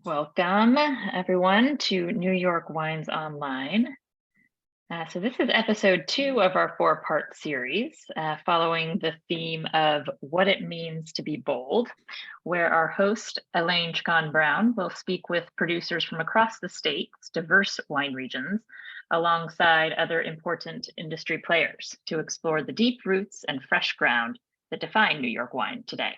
Welcome, everyone, to New York Wines Online. So this is episode 2 of our 4-part series, following the theme of what it means to be bold, where our host, Elaine Chukan Brown, will speak with producers from across the state's diverse wine regions, alongside other important industry players, to explore the deep roots and fresh ground that define New York wine today.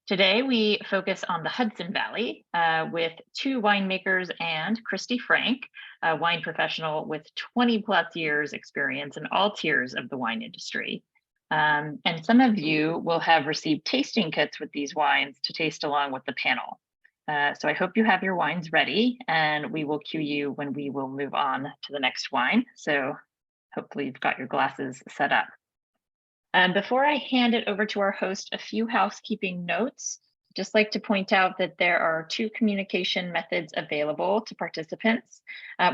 Today, we focus on the Hudson Valley with 2 winemakers and Christy Frank, a wine professional with 20 plus years experience in all tiers of the wine industry. And some of you will have received tasting kits with these wines to taste along with the panel. So I hope you have your wines ready, and we will cue you when we will move on to the next wine. So hopefully you've got your glasses set up. Before I hand it over to our host, a few housekeeping notes. Just like to point out that there are 2 communication methods available to participants.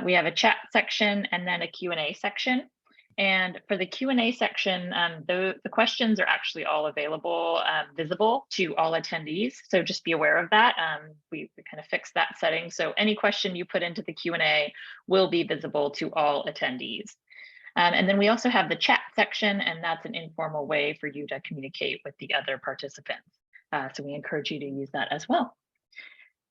We have a chat section and then a Q&A section. And for the Q&A section, the questions are actually all available, visible to all attendees. So just be aware of that. We kind of fixed that setting. So any question you put into the Q&A will be visible to all attendees. And then we also have the chat section, and that's an informal way for you to communicate with the other participants. So we encourage you to use that as well.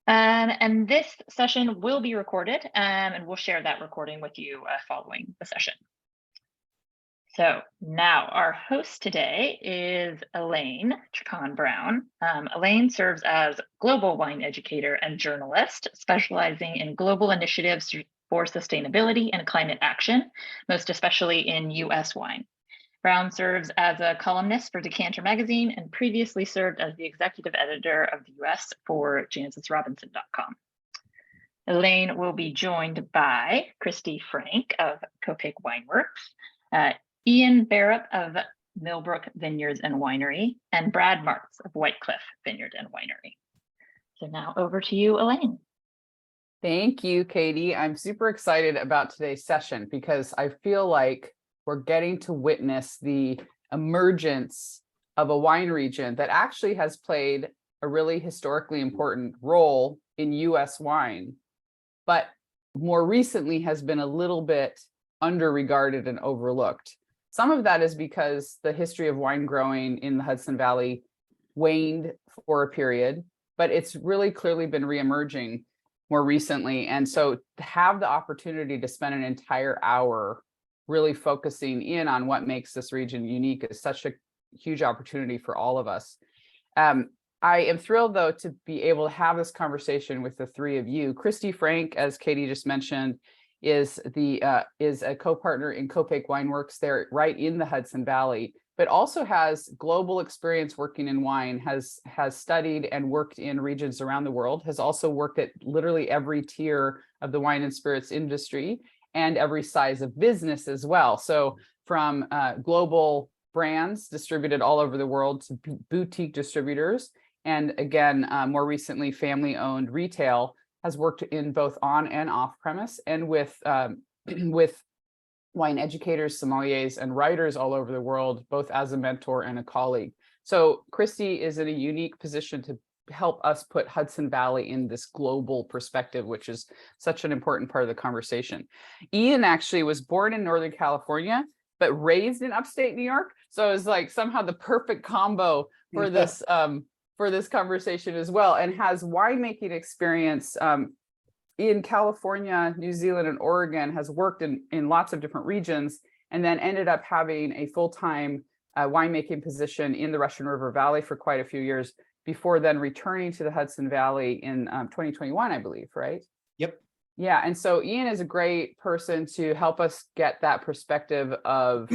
And this session will be recorded, and we'll share that recording with you following the session. So now our host today is Elaine Chukan Brown. Elaine serves as global wine educator and journalist, specializing in global initiatives for sustainability and climate action, most especially in U.S. wine. Brown serves as a columnist for Decanter magazine and previously served as the executive editor of the U.S. for JansonsRobinson.com. Elaine will be joined by Christy Frank of Copic Wineworks, Ian Barrett of Millbrook Vineyards and Winery, and Brad Martz of White Cliff Vineyard and Winery. So now over to you, Elaine. Thank you, Katie. I'm super excited about today's session because I feel like we're getting to witness the emergence of a wine region that actually has played a really historically important role in U.S. wine, but more recently has been a little bit underregarded and overlooked. Some of that is because the history of wine growing in the Hudson Valley waned for a period, but it's really clearly been reemerging more recently. And so to have the opportunity to spend an entire hour really focusing in on what makes this region unique is such a huge opportunity for all of us. I am thrilled, though, to be able to have this conversation with the 3 of you. Christy Frank, as Katie just mentioned, is a co-partner in Copic Wineworks there right in the Hudson Valley, but also has global experience working in wine, has studied and worked in regions around the world, has also worked at literally every tier of the wine and spirits industry and every size of business as well. So from global brands distributed all over the world to boutique distributors, and again, more recently, family-owned retail, has worked in both on and off premise and with wine educators, sommeliers, and writers all over the world, both as a mentor and a colleague. So Christy is in a unique position to help us put Hudson Valley in this global perspective, which is such an important part of the conversation. Ian actually was born in Northern California, but raised in upstate New York. So it was like somehow the perfect combo for this conversation as well, and has winemaking experience in California, New Zealand, and Oregon, has worked in lots of different regions, and then ended up having a full-time winemaking position in the Russian River Valley for quite a few years before then returning to the Hudson Valley in 2021, I believe, right? Yep. Yeah, and so Ian is a great person to help us get that perspective of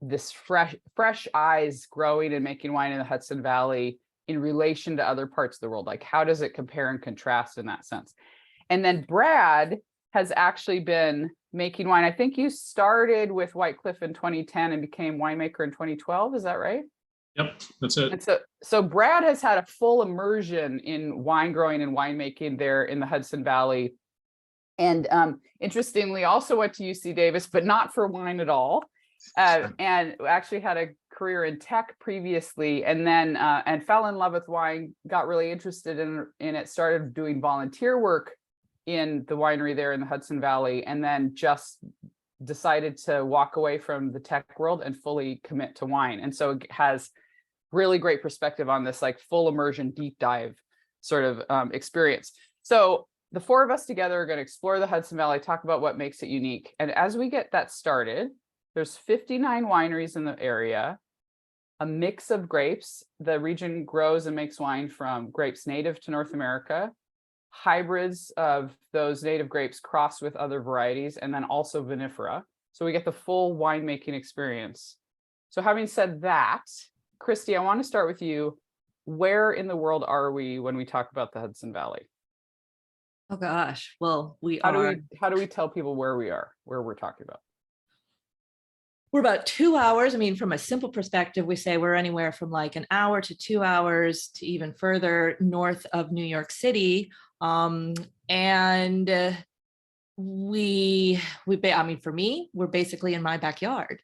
this fresh eyes growing and making wine in the Hudson Valley in relation to other parts of the world. Like, how does it compare and contrast in that sense? And then Brad has actually been making wine. I think you started with White Cliff in 2010 and became winemaker in 2012. Is that right? Yep, that's it. And so Brad has had a full immersion in wine growing and winemaking there in the Hudson Valley. And interestingly, also went to UC Davis, but not for wine at all. And actually had a career in tech previously, and then and fell in love with wine, got really interested in it, started doing volunteer work in the winery there in the Hudson Valley, and then just decided to walk away from the tech world and fully commit to wine. And so it has really great perspective on this like full immersion, deep dive sort of experience. So the four of us together are going to explore the Hudson Valley, talk about what makes it unique. And as we get that started, there's 59 wineries in the area, a mix of grapes. The region grows and makes wine from grapes native to North America, hybrids of those native grapes crossed with other varieties, and then also vinifera. So we get the full winemaking experience. So having said that, Christy, I want to start with you. Where in the world are we when we talk about the Hudson Valley? Oh gosh, well, How do we tell people where we are, where we're talking about? we're about 2 hours. I mean, from a simple perspective, we say we're anywhere from like an hour to 2 hours to even further north of New York City. And I mean, for me, we're basically in my backyard.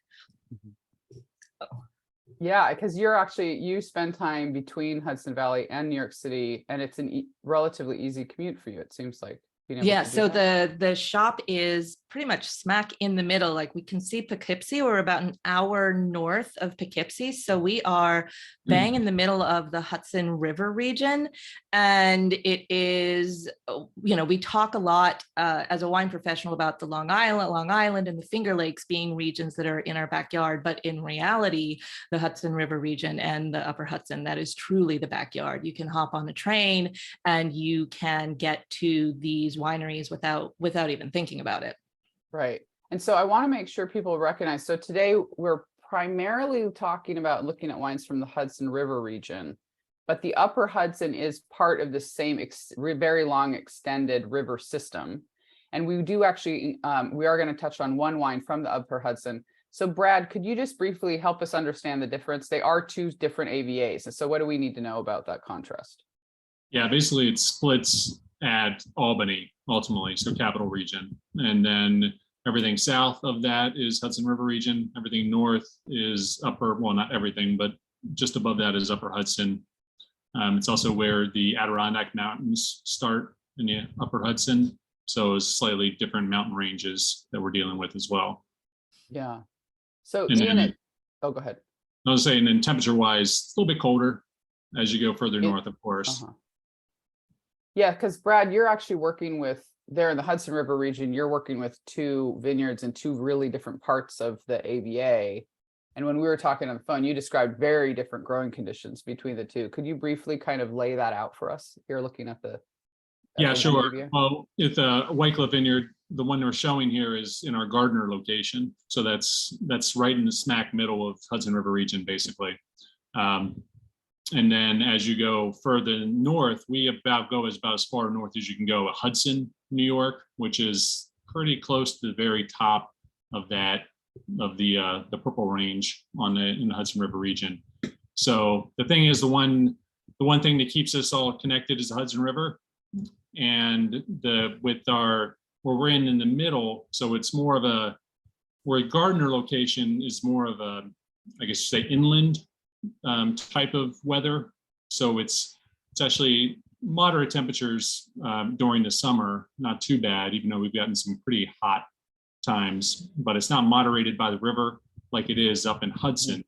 Yeah, because you spend time between Hudson Valley and New York City, and it's a relatively easy commute for you, it seems like. Yeah, so the shop is pretty much smack in the middle. Like we can see Poughkeepsie. We're about an hour north of Poughkeepsie. So we are bang in the middle of the Hudson River region. And it is, we talk a lot as a wine professional about the Long Island and the Finger Lakes being regions that are in our backyard. But in reality, the Hudson River region and the Upper Hudson, that is truly the backyard. You can hop on a train and you can get to these wineries without even thinking about it. Right. And so I want to make sure people recognize. So today we're primarily talking about looking at wines from the Hudson River region, but the Upper Hudson is part of the same very long extended river system. And we do actually, we are going to touch on one wine from the Upper Hudson. So Brad, could you just briefly help us understand the difference? They are two different AVAs. And so what do we need to know about that contrast? Yeah, basically it splits at Albany ultimately, so capital region. And then everything south of that is Hudson River region. Everything north is upper, well, not everything, but just above that is Upper Hudson. It's also where the Adirondack Mountains start in the Upper Hudson. So it's slightly different mountain ranges that we're dealing with as well. Yeah. So And then, oh, go ahead. I was saying, and temperature wise, it's a little bit colder as you go further north, of course. Yeah, because Brad, you're actually working with, there in the Hudson River region, you're working with two vineyards in two really different parts of the AVA. And when we were talking on the phone, you described very different growing conditions between the two. Could you briefly kind of lay that out for us? You're looking at the Yeah, sure. AVA? Well, it's a Wycliffe Vineyard. The one we're showing here is in our Gardner location. So that's right in the smack middle of Hudson River region, basically. And then as you go further north, we go about as far north as you can go. Hudson, New York, which is pretty close to the very top of the purple range in the Hudson River region. So the thing is, the one thing that keeps us all connected is the Hudson River, and where we're in the middle. So it's more of where Gardner location is more of a, I guess, say inland type of weather. So it's actually moderate temperatures during the summer, not too bad, even though we've gotten some pretty hot times, but it's not moderated by the river like it is up in Hudson,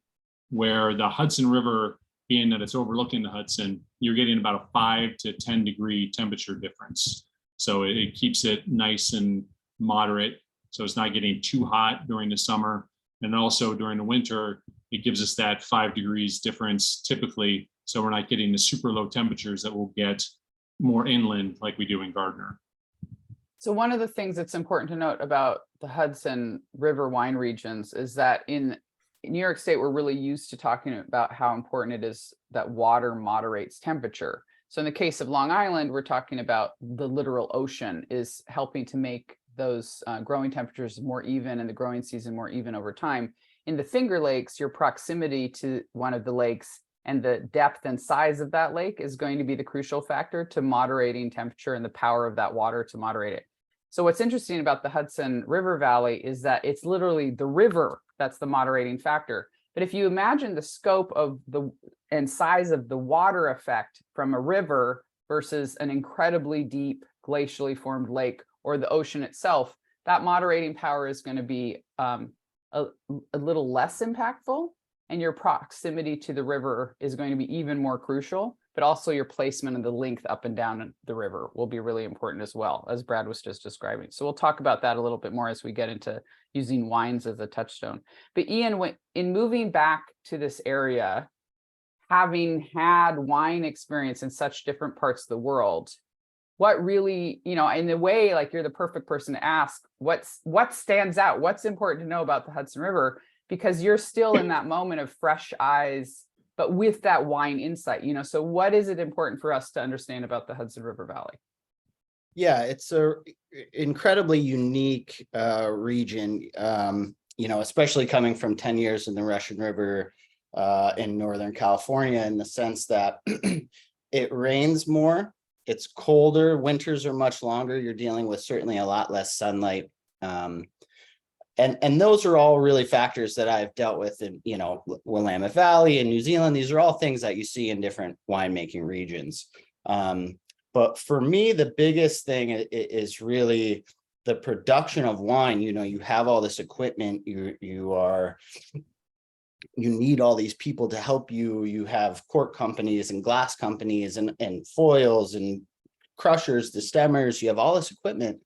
where the Hudson River, being that it's overlooking the Hudson, you're getting about a 5 to 10 degree temperature difference. So it keeps it nice and moderate. So it's not getting too hot during the summer. And also during the winter, it gives us that 5 degrees difference typically. So we're not getting the super low temperatures that we'll get more inland like we do in Gardner. So one of the things that's important to note about the Hudson River wine regions is that in New York State, we're really used to talking about how important it is that water moderates temperature. So in the case of Long Island, we're talking about the literal ocean is helping to make those growing temperatures more even and the growing season more even over time. In the Finger Lakes, your proximity to one of the lakes and the depth and size of that lake is going to be the crucial factor to moderating temperature and the power of that water to moderate it. So what's interesting about the Hudson River Valley is that it's literally the river that's the moderating factor. But if you imagine the scope of and size of the water effect from a river versus an incredibly deep glacially formed lake or the ocean itself, that moderating power is going to be a little less impactful, and your proximity to the river is going to be even more crucial, but also your placement of the length up and down the river will be really important as well, as Brad was just describing. So we'll talk about that a little bit more as we get into using wines as a touchstone. But Ian, in moving back to this area, having had wine experience in such different parts of the world, what really, in a way, like you're the perfect person to ask, what stands out? What's important to know about the Hudson River? Because you're still in that moment of fresh eyes, but with that wine insight, so what is it important for us to understand about the Hudson River Valley? Yeah, it's a incredibly unique region, especially coming from 10 years in the Russian River in Northern California, in the sense that it rains more, it's colder, winters are much longer, you're dealing with certainly a lot less sunlight. And those are all really factors that I've dealt with in, Willamette Valley and New Zealand. These are all things that you see in different winemaking regions. But for me, the biggest thing is really the production of wine. You have all this equipment, you need all these people to help you. You have cork companies and glass companies and foils and crushers, the stemmers, you have all this equipment.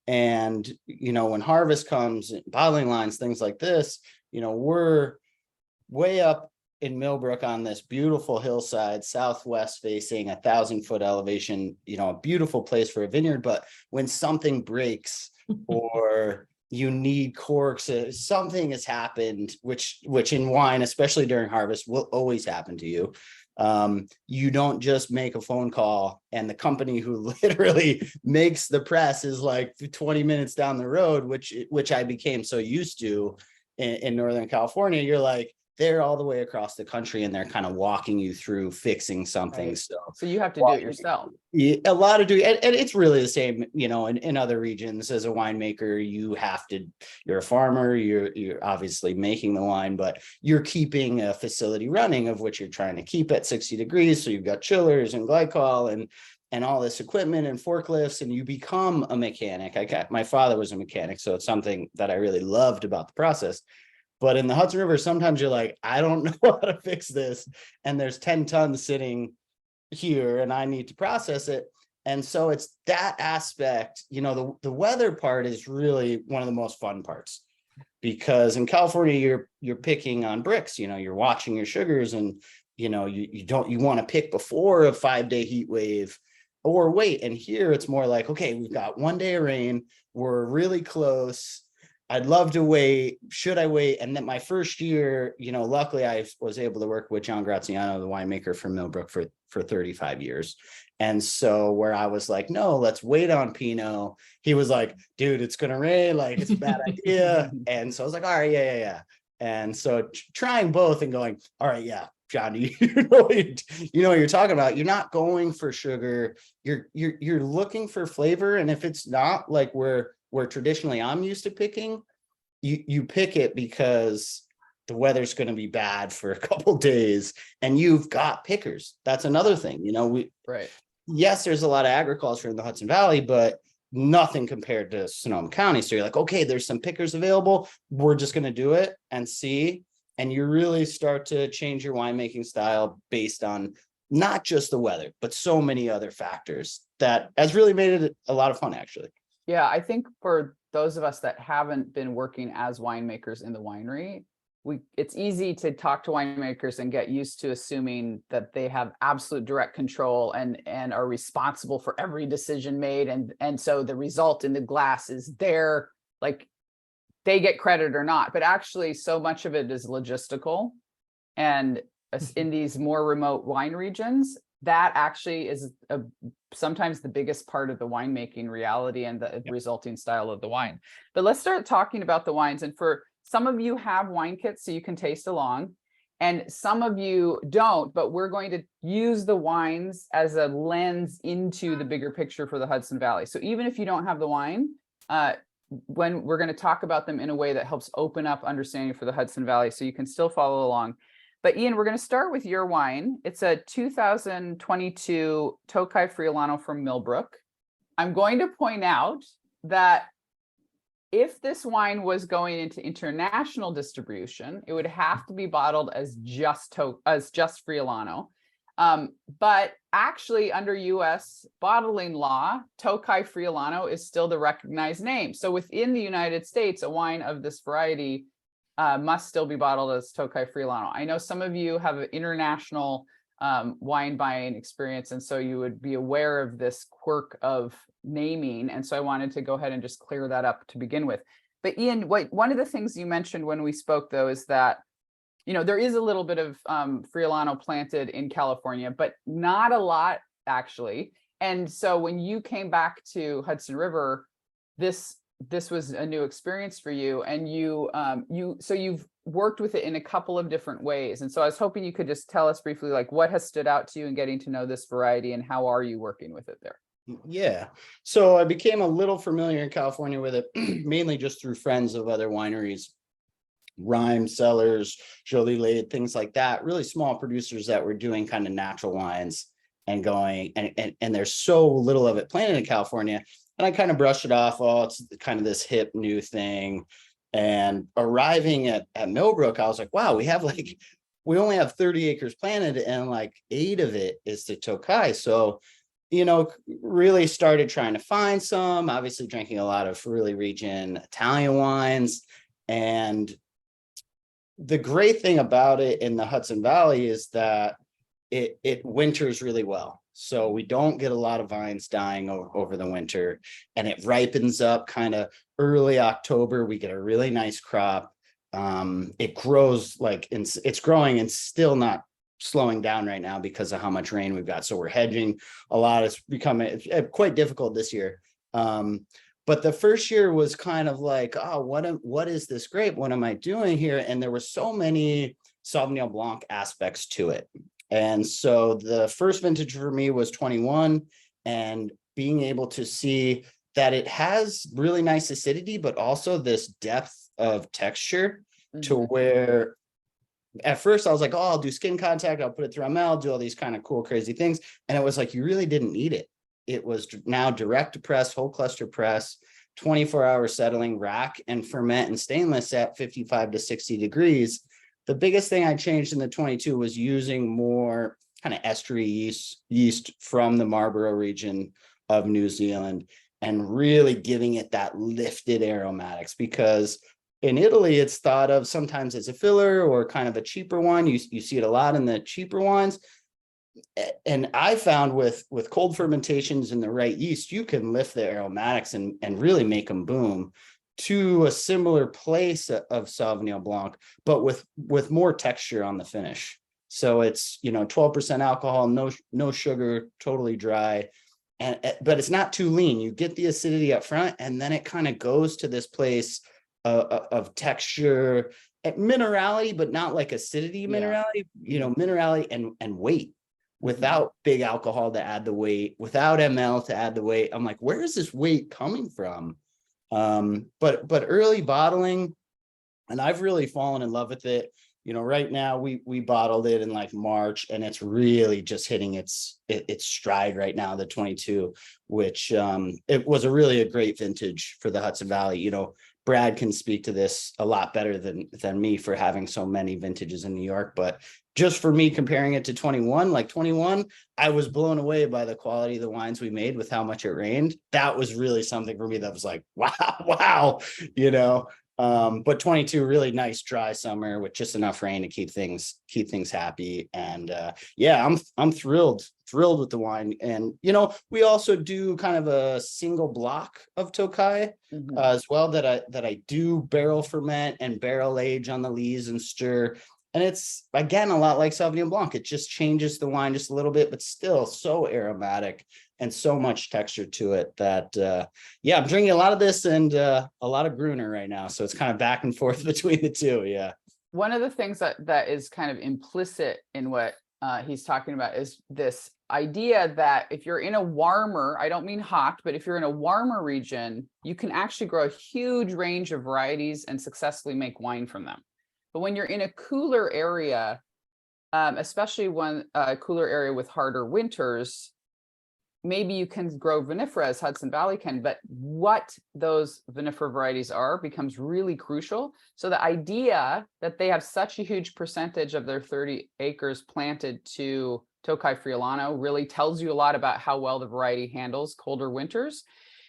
And, when harvest comes, bottling lines, things like this, we're way up in Millbrook on this beautiful hillside, southwest facing, 1,000-foot elevation, a beautiful place for a vineyard. But when something breaks or you need corks, something has happened, which in wine, especially during harvest, will always happen to you. You don't just make a phone call and the company who literally makes the press is like 20 minutes down the road, which I became so used to in Northern California. You're like, they're all the way across the country and they're kind of walking you through fixing something. Right. So you have to do it yourself. A lot of doing, and it's really the same, in other regions. As a winemaker, you're a farmer, you're obviously making the wine, but you're keeping a facility running, of which you're trying to keep at 60 degrees. So you've got chillers and glycol and all this equipment and forklifts, and you become a mechanic. My father was a mechanic, so it's something that I really loved about the process. But in the Hudson River, sometimes you're like, I don't know how to fix this. And there's 10 tons sitting here and I need to process it. And so it's that aspect, the weather part is really one of the most fun parts, because in California, you're picking on bricks, you're watching your sugars, and, you want to pick before a 5-day heat wave or wait. And here it's more like, okay, we've got 1 day of rain. We're really close. I'd love to wait. Should I wait? And then my first year, luckily I was able to work with John Graziano, the winemaker from Millbrook, for 35 years. And so where I was like, no, let's wait on Pinot. He was like, dude, it's going to rain. Like, it's a bad idea. And so I was like, all right, yeah. And so trying both and going, all right, yeah, John, you know what you're talking about. You're not going for sugar. You're looking for flavor. And if it's not like where traditionally I'm used to picking, you pick it because the weather's going to be bad for a couple days and you've got pickers. That's another thing, Right. Yes, there's a lot of agriculture in the Hudson Valley, but nothing compared to Sonoma County. So you're like, okay, there's some pickers available. We're just going to do it and see. And you really start to change your winemaking style based on not just the weather, but so many other factors that has really made it a lot of fun, actually. Yeah, I think for those of us that haven't been working as winemakers in the winery, it's easy to talk to winemakers and get used to assuming that they have absolute direct control and are responsible for every decision made. And so the result in the glass is their, like, they get credit or not. But actually, so much of it is logistical. And in these more remote wine regions, that actually is sometimes the biggest part of the winemaking reality and the resulting style of the wine. But let's start talking about the wines. And for some of you have wine kits so you can taste along, and some of you don't, but we're going to use the wines as a lens into the bigger picture for the Hudson Valley. So even if you don't have the wine, when we're going to talk about them in a way that helps open up understanding for the Hudson Valley, so you can still follow along. But Ian, we're going to start with your wine. It's a 2022 Tokai Friulano from Millbrook. I'm going to point out that if this wine was going into international distribution, it would have to be bottled as just Friulano. But actually, under US bottling law, Tokai Friulano is still the recognized name. So within the United States, a wine of this variety must still be bottled as Tokai Friulano. I know some of you have an international wine buying experience, and so you would be aware of this quirk of naming. And so I wanted to go ahead and just clear that up to begin with. But Ian, one of the things you mentioned when we spoke, though, is that there is a little bit of Friulano planted in California, but not a lot, actually. And so when you came back to Hudson River, this was a new experience for you, and you've worked with it in a couple of different ways. And so I was hoping you could just tell us briefly, like, what has stood out to you in getting to know this variety, and how are you working with it there? Yeah. So I became a little familiar in California with it, mainly just through friends of other wineries, Rhyme, Cellars, Jolie Lade, things like that, really small producers that were doing kind of natural wines and going, and there's so little of it planted in California. And I kind of brushed it off. Oh, it's kind of this hip new thing. And arriving at Millbrook, I was like, wow, we only have 30 acres planted, and like 8 of it is to Tokai. So, really started trying to find some, obviously drinking a lot of Friuli region Italian wines. And the great thing about it in the Hudson Valley is that it winters really well. So we don't get a lot of vines dying over the winter, and it ripens up kind of early October. We get a really nice crop. It grows it's growing and still not slowing down right now because of how much rain we've got. So we're hedging a lot. It's becoming quite difficult this year. But the first year was kind of like, oh, what is this grape? What am I doing here? And there were so many Sauvignon Blanc aspects to it. And so the first vintage for me was 21, and being able to see that it has really nice acidity, but also this depth of texture to where at first I was like, oh, I'll do skin contact, I'll put it through ML, do all these kind of cool, crazy things. And it was like, you really didn't need it. It was now direct to press, whole cluster press, 24-hour settling, rack and ferment and stainless at 55 to 60 degrees. The biggest thing I changed in the 22 was using more kind of estuary yeast from the Marlborough region of New Zealand, and really giving it that lifted aromatics, because in Italy, it's thought of sometimes as a filler or kind of a cheaper wine. You see it a lot in the cheaper wines. And I found with cold fermentations and the right yeast, you can lift the aromatics and really make them boom to a similar place of Sauvignon Blanc, but with more texture on the finish. So it's 12% alcohol, no sugar, totally dry. But it's not too lean. You get the acidity up front, and then it kind of goes to this place of texture, minerality, but not like acidity minerality, minerality and weight, without big alcohol to add the weight, without ML to add the weight. I'm like, where is this weight coming from? But early bottling, and I've really fallen in love with it. Right now we bottled it in like March, and it's really just hitting its stride right now, the 22, which it was a great vintage for the Hudson Valley. Brad can speak to this a lot better than me for having so many vintages in New York, but just for me comparing it to 21, I was blown away by the quality of the wines we made with how much it rained. That was really something for me that was like, wow, but 22, really nice dry summer with just enough rain to keep things happy. And I'm thrilled with the wine. And we also do kind of a single block of Tokai as well that I do barrel ferment and barrel age on the lees and stir. And it's, again, a lot like Sauvignon Blanc. It just changes the wine just a little bit, but still so aromatic and so much texture to it that, I'm drinking a lot of this and a lot of Gruner right now. So it's kind of back and forth between the two. Yeah. One of the things that is kind of implicit in what he's talking about is this idea that if you're in a warmer, I don't mean hot, but if you're in a warmer region, you can actually grow a huge range of varieties and successfully make wine from them. But when you're in a cooler area, especially when a cooler area with harder winters, maybe you can grow vinifera as Hudson Valley can, but what those vinifera varieties are becomes really crucial. So the idea that they have such a huge percentage of their 30 acres planted to Tokai Friulano really tells you a lot about how well the variety handles colder winters,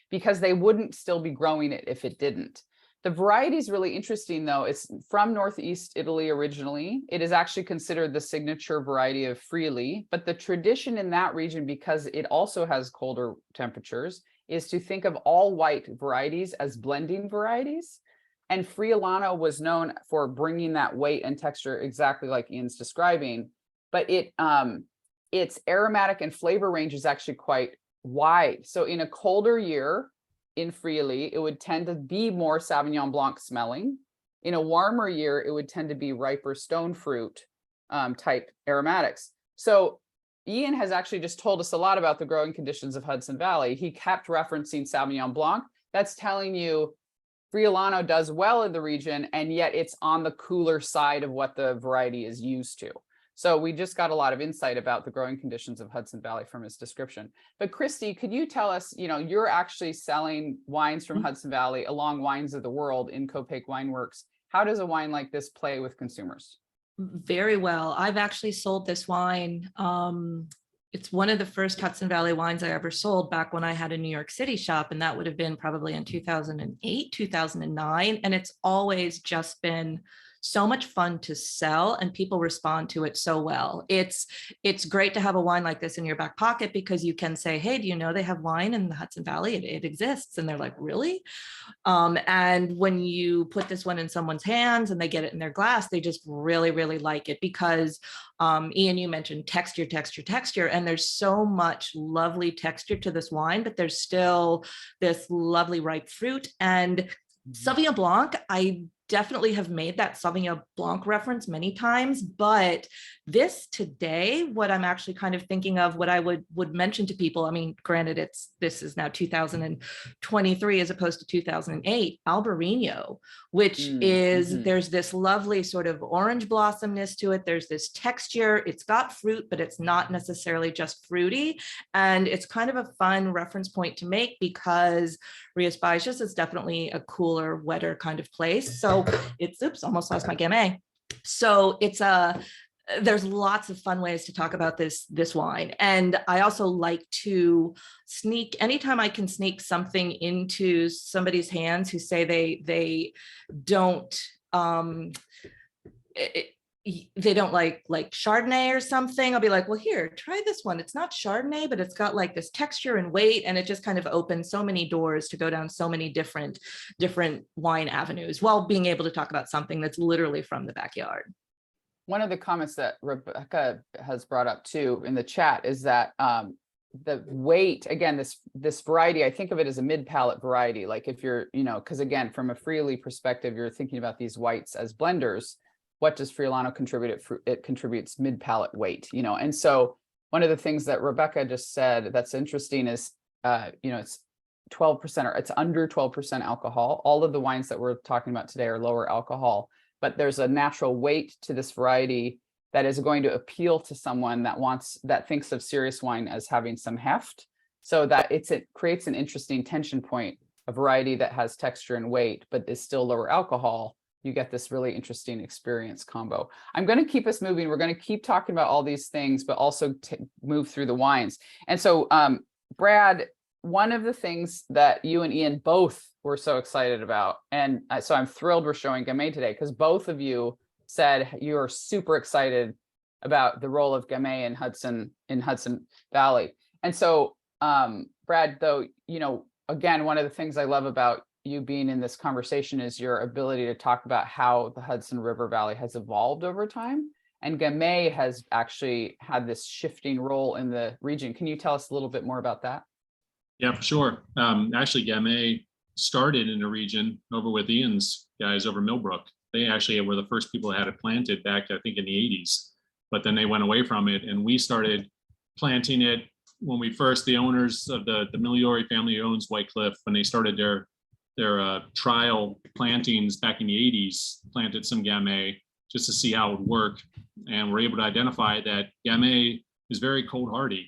because they wouldn't still be growing it if it didn't. The variety is really interesting, though. It's from Northeast Italy originally. It is actually considered the signature variety of Friuli, but the tradition in that region, because it also has colder temperatures, is to think of all white varieties as blending varieties. And Friulano was known for bringing that weight and texture exactly like Ian's describing, but its aromatic and flavor range is actually quite wide. So in a colder year, in Friuli, it would tend to be more Sauvignon Blanc smelling. In a warmer year, it would tend to be riper stone fruit type aromatics. So Ian has actually just told us a lot about the growing conditions of Hudson Valley. He kept referencing Sauvignon Blanc. That's telling you Friulano does well in the region, and yet it's on the cooler side of what the variety is used to. So we just got a lot of insight about the growing conditions of Hudson Valley from his description. But Christy, could you tell us, you're actually selling wines from Hudson Valley along Wines of the World in Copac Wineworks. How does a wine like this play with consumers? Very well. I've actually sold this wine. It's one of the first Hudson Valley wines I ever sold back when I had a New York City shop, and that would have been probably in 2008, 2009. And it's always just been so much fun to sell, and people respond to it so well. It's great to have a wine like this in your back pocket, because you can say, hey, do you know they have wine in the Hudson Valley? It exists. And they're like, really? And when you put this one in someone's hands and they get it in their glass, they just really, really like it, because Ian, you mentioned texture, and there's so much lovely texture to this wine, but there's still this lovely ripe fruit. And Sauvignon Blanc, I definitely have made that Sauvignon Blanc reference many times, but this today, what I'm actually kind of thinking of, what I would mention to people, I mean, granted, this is now 2023 as opposed to 2008, Albarino, which is, there's this lovely sort of orange blossomness to it. There's this texture, it's got fruit, but it's not necessarily just fruity. And it's kind of a fun reference point to make, because Rias Baixas is definitely a cooler, wetter kind of place. So it's, oops, almost lost my Gamay. So there's lots of fun ways to talk about this wine. And I also like to sneak, anytime I can sneak something into somebody's hands who say they don't, they don't like Chardonnay or something, I'll be like, well, here, try this one. It's not Chardonnay, but it's got like this texture and weight, and it just kind of opens so many doors to go down so many different wine avenues, while being able to talk about something that's literally from the backyard. One of the comments that Rebecca has brought up too in the chat is that the weight, again, this variety, I think of it as a mid-palate variety. Like if you're, because again, from a Friuli perspective, you're thinking about these whites as blenders. What does Friulano contribute? It contributes mid-palate weight, and so one of the things that Rebecca just said that's interesting is, it's 12%, or it's under 12% alcohol. All of the wines that we're talking about today are lower alcohol, but there's a natural weight to this variety that is going to appeal to someone that thinks of serious wine as having some heft, so that it creates an interesting tension point. A variety that has texture and weight, but is still lower alcohol, you get this really interesting experience combo. I'm going to keep us moving. We're going to keep talking about all these things, but also move through the wines. And so, Brad, one of the things that you and Ian both were so excited about, and so I'm thrilled we're showing Gamay today, because both of you said you are super excited about the role of Gamay in Hudson Valley. And so, Brad, though, again, one of the things I love about you being in this conversation is your ability to talk about how the Hudson River Valley has evolved over time. And Gamay has actually had this shifting role in the region. Can you tell us a little bit more about that? Yeah, for sure. Actually, Gamay started in a region over with Ian's guys over Millbrook. They actually were the first people that had it planted back, I think, in the 80s. but then they went away from it, and we started planting it when we first, the owners of the Migliori family who owns White Cliff, when they started their trial plantings back in the 80s, planted some Gamay just to see how it would work. And we're able to identify that Gamay is very cold hardy.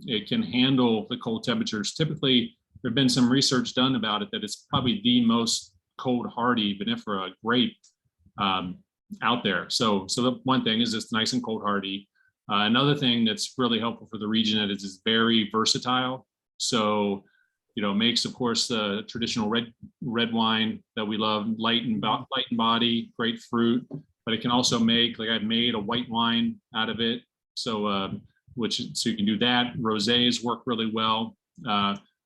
It can handle the cold temperatures. Typically, there've been some research done about it that it's probably the most cold hardy vinifera grape out there. So the one thing is it's nice and cold hardy. Another thing that's really helpful for the region is it's very versatile. So, makes, of course, the traditional red wine that we love, light in body, great fruit, but it can also make, like I've made a white wine out of it. So, so you can do that. Rosés work really well.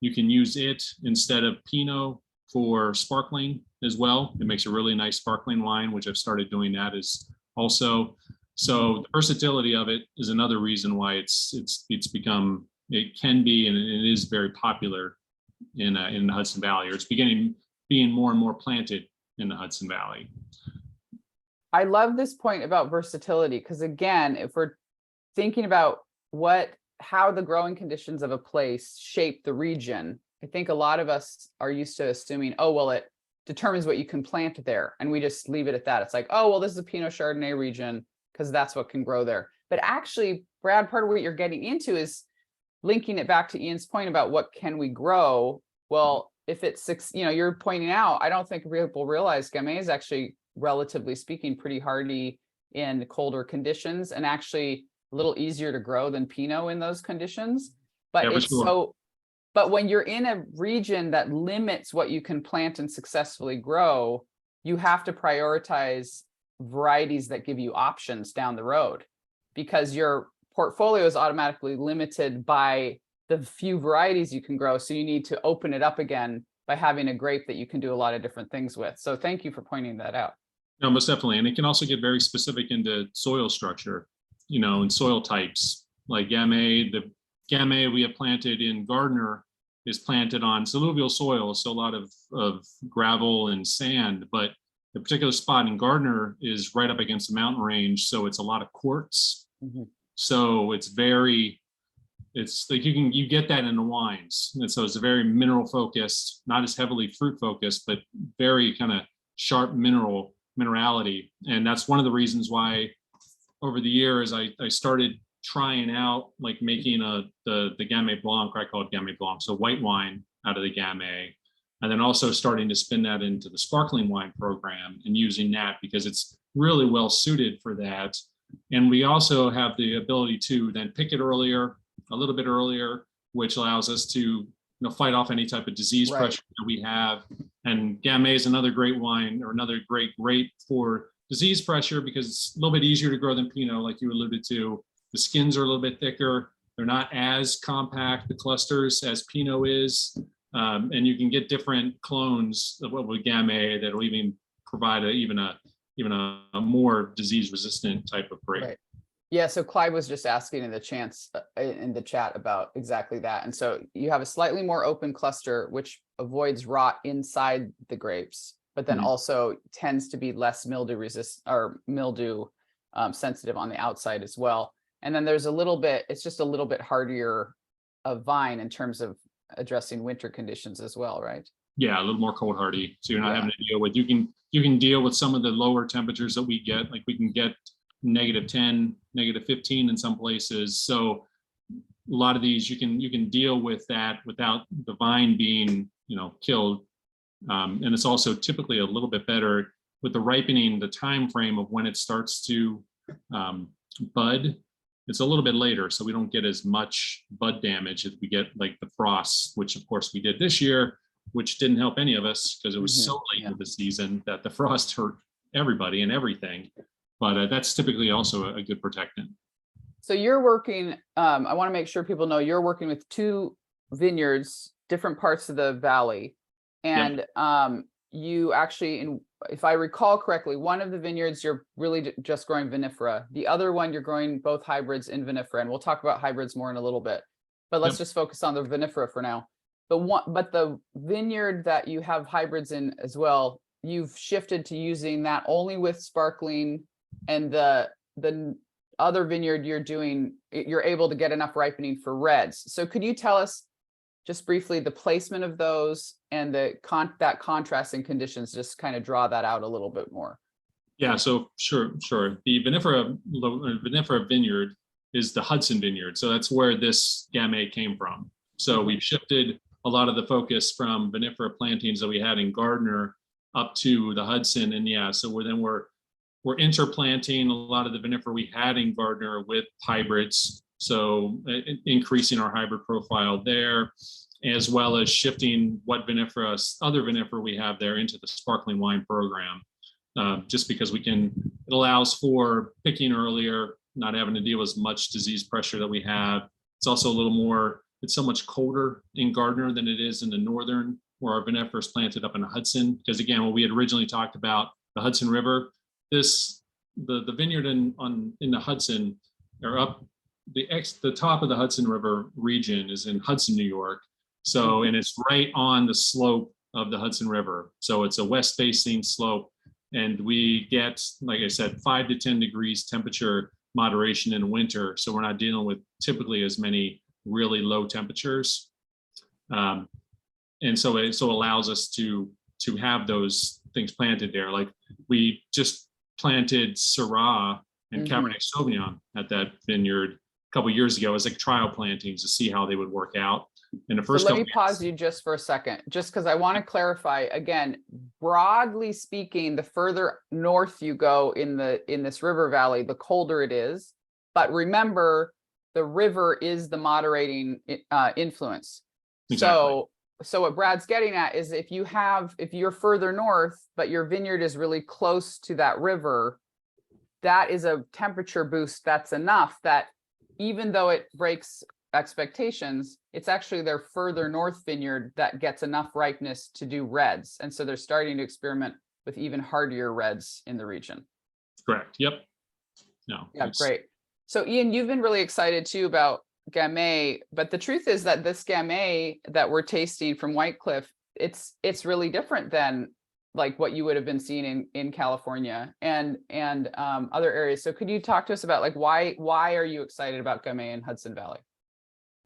You can use it instead of Pinot for sparkling as well. It makes a really nice sparkling wine, which I've started doing that as also. So the versatility of it is another reason why it's become, it can be, and it is very popular in the Hudson Valley, or it's being more and more planted in the Hudson Valley. I love this point about versatility, because again, if we're thinking about how the growing conditions of a place shape the region, I think a lot of us are used to assuming, oh, well, it determines what you can plant there. And we just leave it at that. It's like, oh, well, this is a Pinot Chardonnay region because that's what can grow there. But actually, Brad, part of what you're getting into is linking it back to Ian's point about what can we grow. Well, if it's, you're pointing out, I don't think people realize Gamay is actually, relatively speaking, pretty hardy in colder conditions, and actually a little easier to grow than Pinot in those conditions. But Yeah, it's sure. but when you're in a region that limits what you can plant and successfully grow, you have to prioritize varieties that give you options down the road, because your portfolio is automatically limited by the few varieties you can grow. So you need to open it up again by having a grape that you can do a lot of different things with. So thank you for pointing that out. No, most definitely. And it can also get very specific into soil structure, and soil types. Like Gamay, the Gamay we have planted in Gardner is planted on alluvial soil, so a lot of gravel and sand, but the particular spot in Gardner is right up against the mountain range, so it's a lot of quartz. Mm-hmm. So it's like you get that in the wines, and so it's a very mineral focused, not as heavily fruit focused, but very kind of sharp minerality. And that's one of the reasons why over the years I started trying out like making the Gamay Blanc, I call it Gamay Blanc, so white wine out of the Gamay, and then also starting to spin that into the sparkling wine program and using that because it's really well suited for that. And we also have the ability to then pick it earlier, a little bit earlier, which allows us to fight off any type of disease pressure that we have. And Gamay is another great wine, or another great grape for disease pressure, because it's a little bit easier to grow than Pinot, like you alluded to. The skins are a little bit thicker. They're not as compact, the clusters, as Pinot is. And you can get different clones of what with Gamay that'll even provide even a more disease-resistant type of grape. Right. Yeah, so Clyde was just asking in the chat about exactly that. And so you have a slightly more open cluster, which avoids rot inside the grapes, but then also tends to be less mildew sensitive on the outside as well. And then there's it's just a little bit hardier of vine in terms of addressing winter conditions as well, right? Yeah, a little more cold hardy. So you're not having to deal with, you can deal with some of the lower temperatures that we get, like we can get -10, -15 in some places. So a lot of these you can deal with that without the vine being killed. And it's also typically a little bit better with the ripening, the time frame of when it starts to bud. It's a little bit later, so we don't get as much bud damage as we get like the frosts, which of course we did this year, which didn't help any of us because it was so late in the season that the frost hurt everybody and everything. But that's typically also a good protectant. So you're working, I want to make sure people know you're working with 2 vineyards, different parts of the valley. And you actually, if I recall correctly, one of the vineyards you're really just growing vinifera. The other one you're growing both hybrids in vinifera, and we'll talk about hybrids more in a little bit. But let's just focus on the vinifera for now. But the vineyard that you have hybrids in as well, you've shifted to using that only with sparkling, and the other vineyard you're able to get enough ripening for reds. So could you tell us just briefly the placement of those and that contrasting conditions, just kind of draw that out a little bit more? Yeah, so sure. The vinifera vineyard is the Hudson vineyard. So that's where this Gamay came from. So we've shifted a lot of the focus from vinifera plantings that we had in Gardner up to the Hudson. And yeah, so we're interplanting a lot of the vinifera we had in Gardner with hybrids. So increasing our hybrid profile there, as well as shifting what other vinifera we have there into the sparkling wine program. Just because it allows for picking earlier, not having to deal with as much disease pressure that we have. It's also it's so much colder in Gardner than it is in the northern, where our vinifera is planted up in the Hudson. Because again, when we had originally talked about the Hudson River, the vineyard in the Hudson, or up the top of the Hudson River region is in Hudson, New York. So, and it's right on the slope of the Hudson River. So it's a west-facing slope. And we get, like I said, 5 to 10 degrees temperature moderation in winter. So we're not dealing with typically as many really low temperatures. And so it allows us to have those things planted there. Like we just planted Syrah and Cabernet Sauvignon at that vineyard a couple of years ago as like trial plantings to see how they would work out. In the first So let me pause you just for a second, just because I want to clarify again, broadly speaking, the further north you go in this river valley, the colder it is. But remember, the river is the moderating influence. Exactly. So what Brad's getting at is if you're further north, but your vineyard is really close to that river, that is a temperature boost that's enough that even though it breaks expectations, it's actually their further north vineyard that gets enough ripeness to do reds. And so they're starting to experiment with even hardier reds in the region. Correct. Yep. No. Yeah, great. So Ian, you've been really excited too about Gamay, but the truth is that this Gamay that we're tasting from White Cliff, it's really different than like what you would have been seeing in California and other areas. So could you talk to us about like why are you excited about Gamay in Hudson Valley?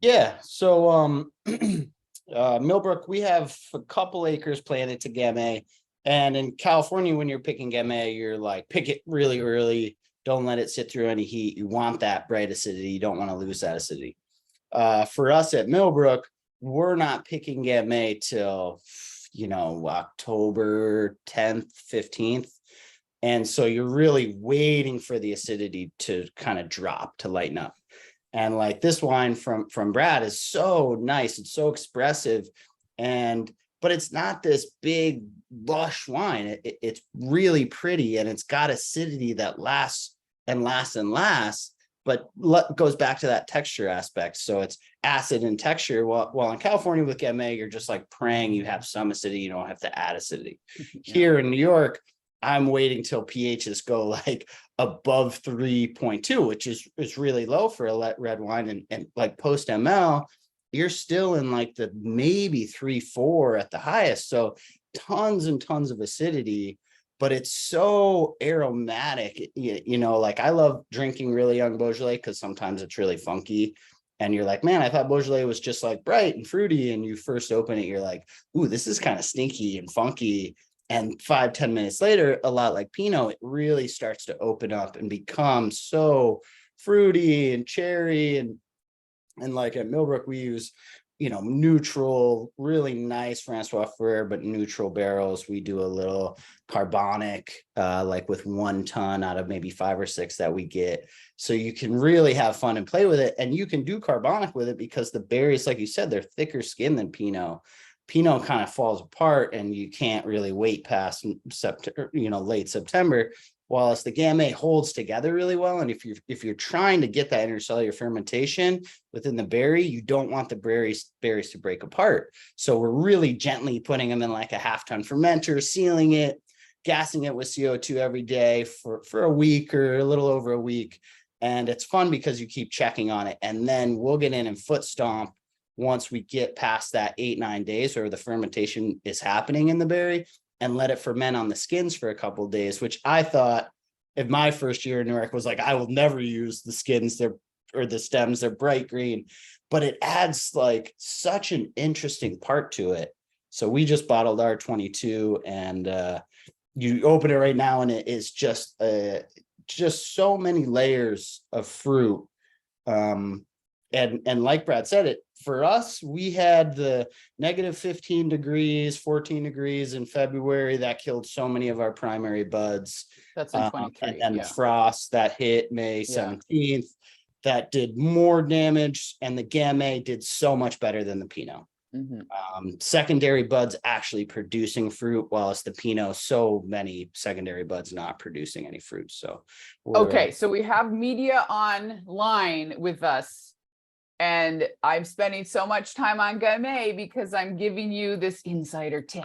Yeah, so Millbrook, we have a couple acres planted to Gamay, and in California, when you're picking Gamay, you're like pick it really early. Don't let it sit through any heat. You want that bright acidity. You don't want to lose that acidity. For us at Millbrook, we're not picking Gamay till October 10th, 15th. And so you're really waiting for the acidity to kind of drop, to lighten up. And like this wine from Brad is so nice. It's so expressive. But it's not this big lush wine. It's really pretty, and it's got acidity that lasts and lasts and lasts, but goes back to that texture aspect. So it's acid and texture. While in California with Gamay, you're just like praying you have some acidity. You don't have to add acidity. Yeah. Here in New York, I'm waiting till pHs go like above 3.2, which is really low for a red wine. And like post ML, you're still in like the maybe 3.4 at the highest. So tons and tons of acidity, but it's so aromatic. Like I love drinking really young Beaujolais because sometimes it's really funky. And you're like, man, I thought Beaujolais was just like bright and fruity. And you first open it, you're like, ooh, this is kind of stinky and funky. And 5-10 minutes later, a lot like Pinot, it really starts to open up and become so fruity and cherry. And like at Millbrook, we use, neutral, really nice Francois Ferrer, but neutral barrels. We do a little carbonic, like with 1 ton out of maybe 5 or 6 that we get. So you can really have fun and play with it. And you can do carbonic with it because the berries, like you said, they're thicker skinned than Pinot. Pinot kind of falls apart and you can't really wait past September, late September, whilst the Gamay holds together really well. And if you're trying to get that intercellular fermentation within the berry, you don't want the berries to break apart. So we're really gently putting them in like a 1/2 ton fermenter, sealing it, gassing it with CO2 every day for a week or a little over a week. And it's fun because you keep checking on it. And then we'll get in and foot stomp once we get past that 8-9 days where the fermentation is happening in the berry, and let it ferment on the skins for a couple of days, which I thought in my first year in New York was like, I will never use the skins, or the stems, they're bright green, but it adds like such an interesting part to it. So we just bottled our 22, and you open it right now and it is just so many layers of fruit. And like Brad said, it for us, we had the negative 15 degrees, 14 degrees in February that killed so many of our primary buds. That's in 23. And yeah. the frost that hit May 17th, that did more damage, and the Gamay did so much better than the Pinot. Secondary buds actually producing fruit, whilst the Pinot, so many secondary buds not producing any fruit. So okay, so we have media online with us, and I'm spending so much time on Gamay because I'm giving you this insider tip.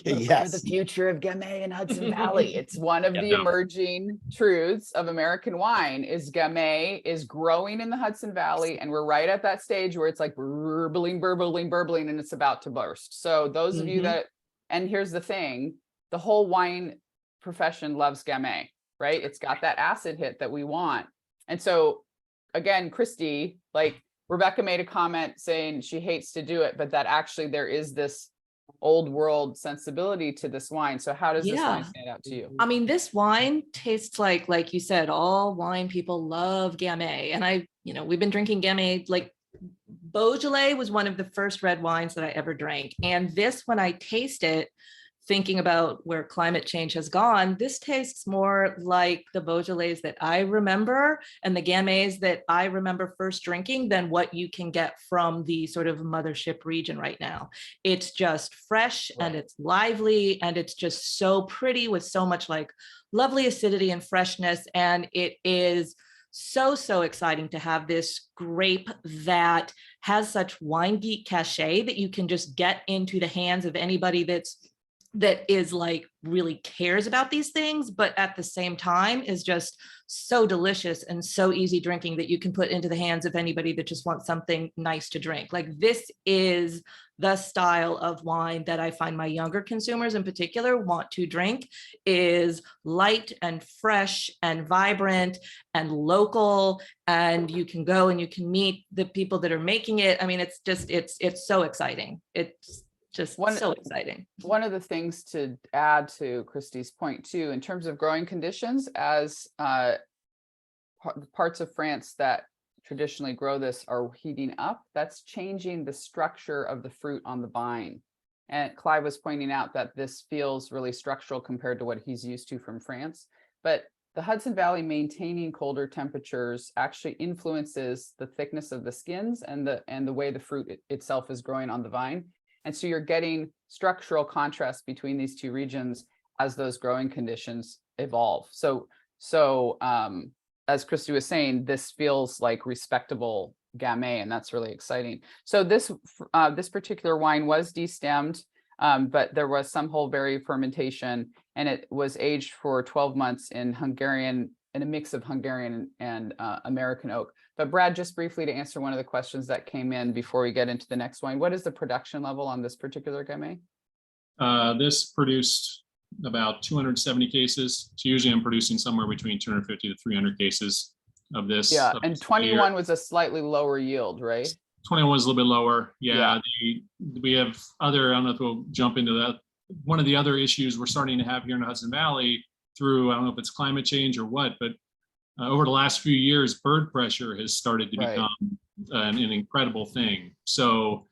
Yes, for the future of Gamay in Hudson Valley. It's one of the Yeah. emerging truths of American wine is Gamay is growing in the Hudson Valley, and we're right at that stage where it's like burbling, and it's about to burst. So those of you that, and here's the thing, the whole wine profession loves Gamay, right? It's got that acid hit that we want. And so again, Christy, like Rebecca made a comment saying she hates to do it, but that actually there is this old world sensibility to this wine. So how does this wine stand out to you? I mean, this wine tastes like you said, all wine people love Gamay. And we've been drinking Gamay, like Beaujolais was one of the first red wines that I ever drank. And this, when I taste it, thinking about where climate change has gone, this tastes more like the Beaujolais that I remember and the Gamays that I remember first drinking than what you can get from the sort of mothership region right now. It's just fresh and it's lively and it's just so pretty with so much like lovely acidity and freshness. And it is so exciting to have this grape that has such wine geek cachet that you can just get into the hands of anybody that is like really cares about these things, but at the same time is just so delicious and so easy drinking that you can put into the hands of anybody that just wants something nice to drink. Like this is the style of wine that I find my younger consumers in particular want to drink, is light and fresh and vibrant and local, and you can go and you can meet the people that are making it. I mean, it's just, it's so exciting. It's just so exciting. One of the things to add to Christy's point too, in terms of growing conditions, as parts of France that traditionally grow this are heating up, that's changing the structure of the fruit on the vine. And Clive was pointing out that this feels really structural compared to what he's used to from France. But the Hudson Valley maintaining colder temperatures actually influences the thickness of the skins and the way the fruit itself is growing on the vine. And so you're getting structural contrast between these two regions as those growing conditions evolve. So as Christy was saying, this feels like respectable Gamay, and that's really exciting. So this particular wine was destemmed, but there was some whole berry fermentation, and it was aged for 12 months in a mix of Hungarian and American oak. But Brad, just briefly to answer one of the questions that came in before we get into the next wine, what is the production level on this particular Gamay? This produced about 270 cases. So usually I'm producing somewhere between 250 to 300 cases of this. Yeah, and 21 was a slightly lower yield, right? 21 was a little bit lower. Yeah. We have other, I don't know if we'll jump into that. One of the other issues we're starting to have here in the Hudson Valley through, I don't know if it's climate change or what, but over the last few years, bird pressure has started to become an incredible thing. So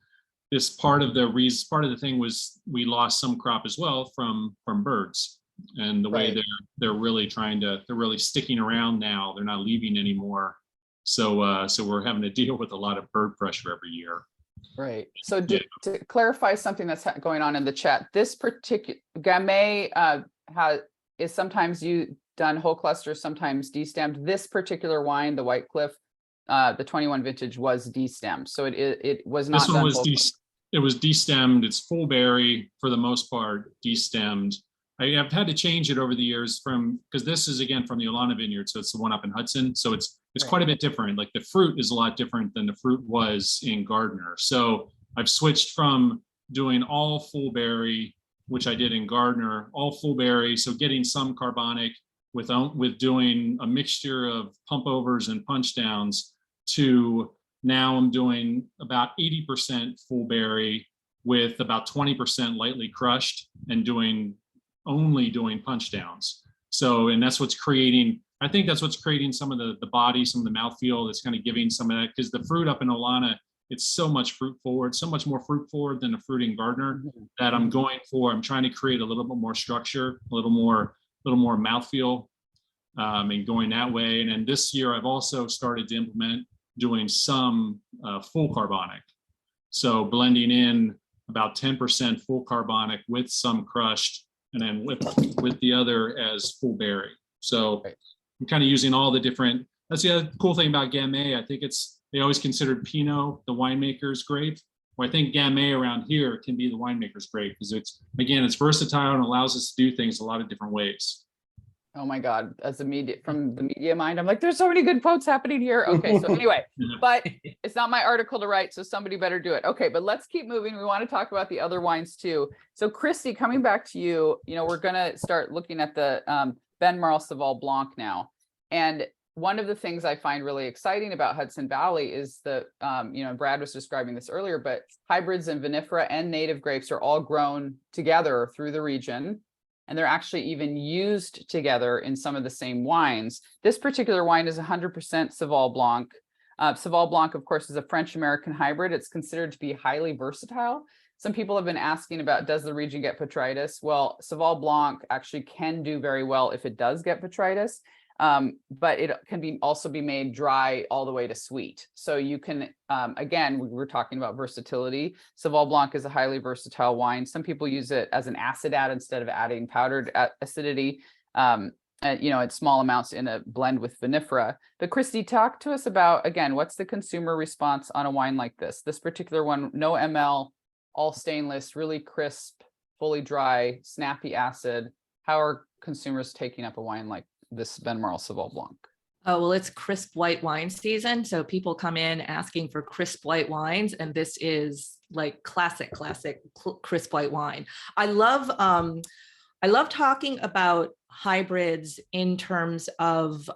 this part of the thing was we lost some crop as well from birds, and the way they're really they're really sticking around now. They're not leaving anymore. So we're having to deal with a lot of bird pressure every year. Right. So to clarify something that's going on in the chat, this particular Gamay is sometimes done whole cluster, sometimes destemmed. This particular wine, the White Cliff, the 21 vintage, was destemmed. So it was not. This one was it was destemmed. It's full berry for the most part, destemmed. I've had to change it over the years because this is again from the Olana vineyard, so it's the one up in Hudson. So it's quite a bit different. Like the fruit is a lot different than the fruit was in Gardner. So I've switched from doing all full berry, which I did in Gardner, all full berry. So getting some carbonic, with doing a mixture of pump overs and punch downs to now I'm doing about 80% full berry with about 20% lightly crushed and only doing punch downs. So, and that's what's creating, I think that's what's creating some of the body, some of the mouthfeel that's kind of giving some of that, because the fruit up in Olana, it's so much fruit forward, so much more fruit forward than a fruiting Gardner that I'm trying to create a little bit more structure, a little more mouthfeel, and going that way. And then this year I've also started to implement doing some full carbonic. So blending in about 10% full carbonic with some crushed, and then with the other as full berry. So I'm kind of using all the different, that's the other cool thing about Gamay. I think they always considered Pinot the winemaker's grape. Well, I think Gamay around here can be the winemaker's grape because it's versatile and allows us to do things a lot of different ways. Oh my God, from the media mind, I'm like, there's so many good quotes happening here. Okay, so anyway, but it's not my article to write, so somebody better do it. Okay, but let's keep moving. We want to talk about the other wines too. So Christy, coming back to you, we're gonna start looking at the Benmarl Sauvignon Blanc now. And one of the things I find really exciting about Hudson Valley is that, Brad was describing this earlier, but hybrids and vinifera and native grapes are all grown together through the region. And they're actually even used together in some of the same wines. This particular wine is 100% Sauvignon Blanc. Sauvignon Blanc, of course, is a French-American hybrid. It's considered to be highly versatile. Some people have been asking about, does the region get botrytis? Well, Sauvignon Blanc actually can do very well if it does get botrytis, but it can also be made dry all the way to sweet. So you can, again, we were talking about versatility. Sauvignon Blanc is a highly versatile wine. Some people use it as an acid add instead of adding powdered acidity, at small amounts in a blend with vinifera. But Christy, talk to us about, again, what's the consumer response on a wine like this? This particular one, no ML, all stainless, really crisp, fully dry, snappy acid. How are consumers taking up a wine like this Benmarl Sauvignon Blanc? Oh, well, it's crisp white wine season. So people come in asking for crisp white wines. And this is like classic crisp white wine. I love talking about hybrids in terms of,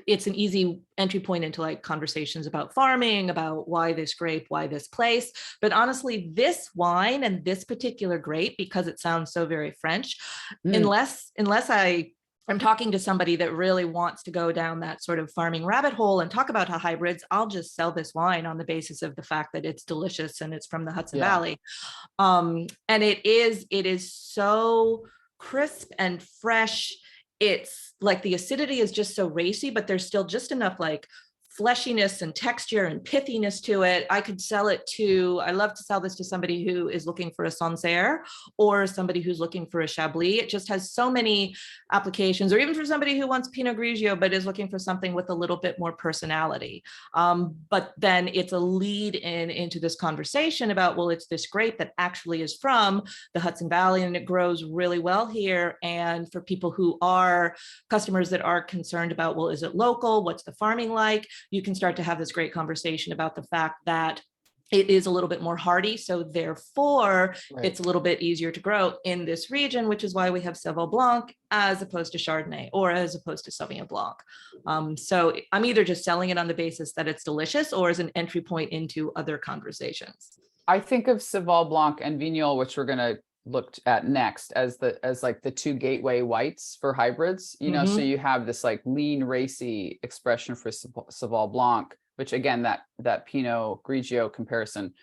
it's an easy entry point into like conversations about farming, about why this grape, why this place. But honestly, this wine and this particular grape, because it sounds so very French, unless I'm talking to somebody that really wants to go down that sort of farming rabbit hole and talk about how hybrids, I'll just sell this wine on the basis of the fact that it's delicious and it's from the Hudson Valley. And it is so crisp and fresh. It's like the acidity is just so racy, but there's still just enough like fleshiness and texture and pithiness to it. I love to sell this to somebody who is looking for a Sancerre or somebody who's looking for a Chablis. It just has so many applications, or even for somebody who wants Pinot Grigio, but is looking for something with a little bit more personality. But then it's a lead into this conversation about, well, it's this grape that actually is from the Hudson Valley and it grows really well here. And for people who are customers that are concerned about, well, is it local? What's the farming like? You can start to have this great conversation about the fact that it is a little bit more hardy. So therefore, It's a little bit easier to grow in this region, which is why we have Sauvignon Blanc as opposed to Chardonnay or as opposed to Sauvignon Blanc. So I'm either just selling it on the basis that it's delicious or as an entry point into other conversations. I think of Sauvignon Blanc and Vignol, which we're going to look at next, as like the two gateway whites for hybrids, so you have this like lean racy expression for Sauvignon Blanc, which again, that Pinot Grigio comparison,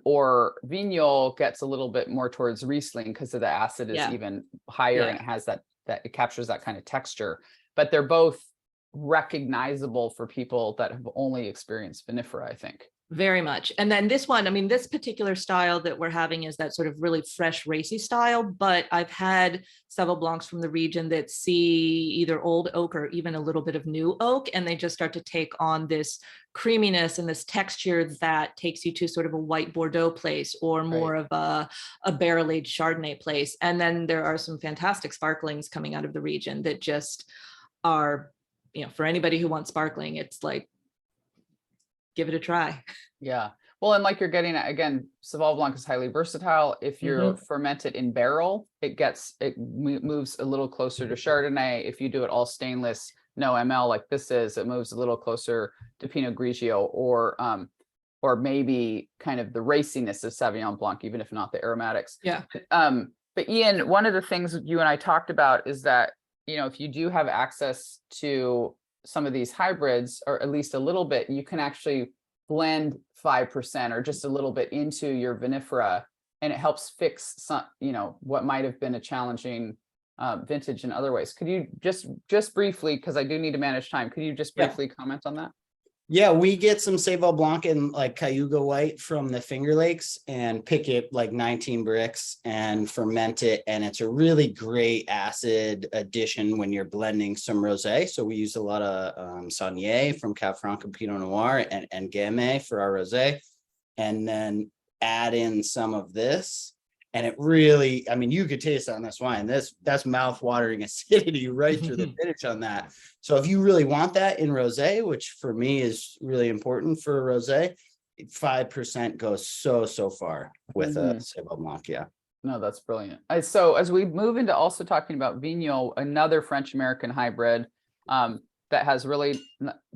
or Vignol gets a little bit more towards Riesling because of the acid is even higher and it has that it captures that kind of texture, but they're both recognizable for people that have only experienced vinifera, I think. Very much. And then this one, I mean, this particular style that we're having is that sort of really fresh, racy style, but I've had Sauvignon Blancs from the region that see either old oak or even a little bit of new oak, and they just start to take on this creaminess and this texture that takes you to sort of a white Bordeaux place or more of a barrel-aged Chardonnay place. And then there are some fantastic sparklings coming out of the region that just are, for anybody who wants sparkling, it's like, give it a try. Yeah. Well, and like you're getting at, again, Sauvignon Blanc is highly versatile. If you ferment it in barrel, it moves a little closer to Chardonnay. If you do it all stainless, no ML like this is, it moves a little closer to Pinot Grigio or maybe kind of the raciness of Sauvignon Blanc, even if not the aromatics. Yeah. But Ian, one of the things you and I talked about is that, you know, if you do have access to some of these hybrids, or at least a little bit, you can actually blend 5% or just a little bit into your vinifera, and it helps fix some, you know, what might have been a challenging vintage in other ways. Could you just briefly, because I do need to manage time, could you just briefly comment on that? Yeah, we get some Sauvignon Blanc and like Cayuga White from the Finger Lakes and pick it like 19 bricks and ferment it. And it's a really great acid addition when you're blending some rosé. So we use a lot of Saunier from Cab Franc and Pinot Noir and Gamay for our rosé. And then add in some of this. And it really, I mean, you could taste on this wine. That's mouth-watering acidity right through the finish on that. So if you really want that in rosé, which for me is really important for a rosé, 5% goes so far with a Sauvignon Blanc. Yeah. No, that's brilliant. So as we move into also talking about Vigneault, another French-American hybrid that has really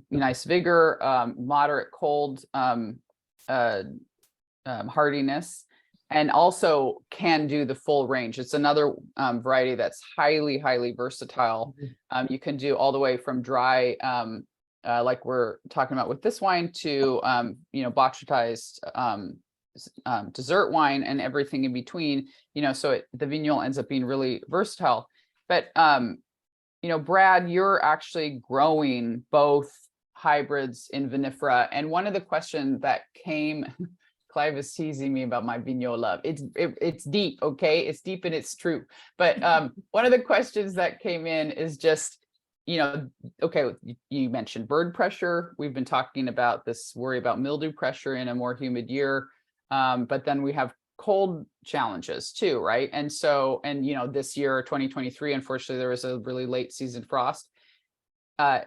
nice vigor, moderate cold hardiness, and also can do the full range. It's another variety that's highly versatile. You can do all the way from dry, like we're talking about with this wine, to you know, botrytized dessert wine and everything in between. You know, so the Vigneault ends up being really versatile. But you know, Brad, you're actually growing both hybrids in vinifera, and one of the questions that came. Clive is teasing me about my Vigneault love. It's deep, okay? It's deep and it's true. But one of the questions that came in is just, you know, okay, you mentioned bird pressure. We've been talking about this worry about mildew pressure in a more humid year. But then we have cold challenges too, right? And so, and you know, this year, 2023, unfortunately, there was a really late season frost. You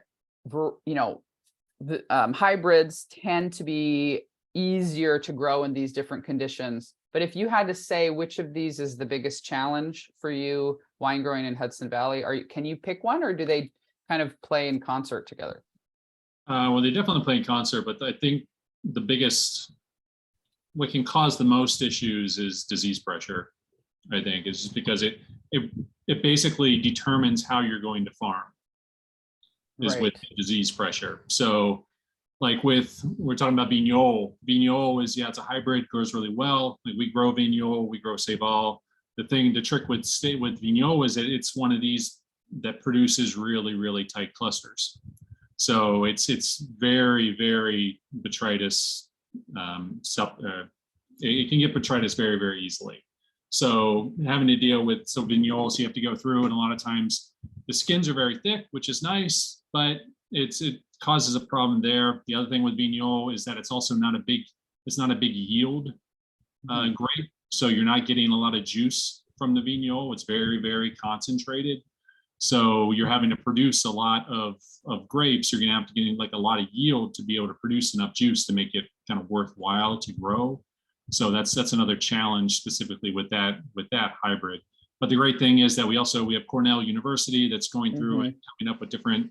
know, the hybrids tend to be easier to grow in these different conditions. But if you had to say which of these is the biggest challenge for you wine growing in Hudson Valley, can you pick one, or do they kind of play in concert together? Well, they definitely play in concert, but I think the biggest, what can cause the most issues is disease pressure. I think is just because it basically determines how you're going to farm is with disease pressure. So like we're talking about Vigneault. Vigneault is, yeah, it's a hybrid, grows really well. Like we grow Vigneault, we grow Céval. The trick with Vigneault is that it's one of these that produces really tight clusters. So it's very botrytis. It can get botrytis very easily. So having to deal with Vigneault, so you have to go through, and a lot of times the skins are very thick, which is nice, but it causes a problem there. The other thing with Vigneault is that it's also not a big yield grape. So you're not getting a lot of juice from the Vigneault. It's very concentrated. So you're having to produce a lot of grapes. You're going to have to get like a lot of yield to be able to produce enough juice to make it kind of worthwhile to grow. So that's another challenge specifically with that hybrid. But the great thing is that we have Cornell University that's going through and coming up with different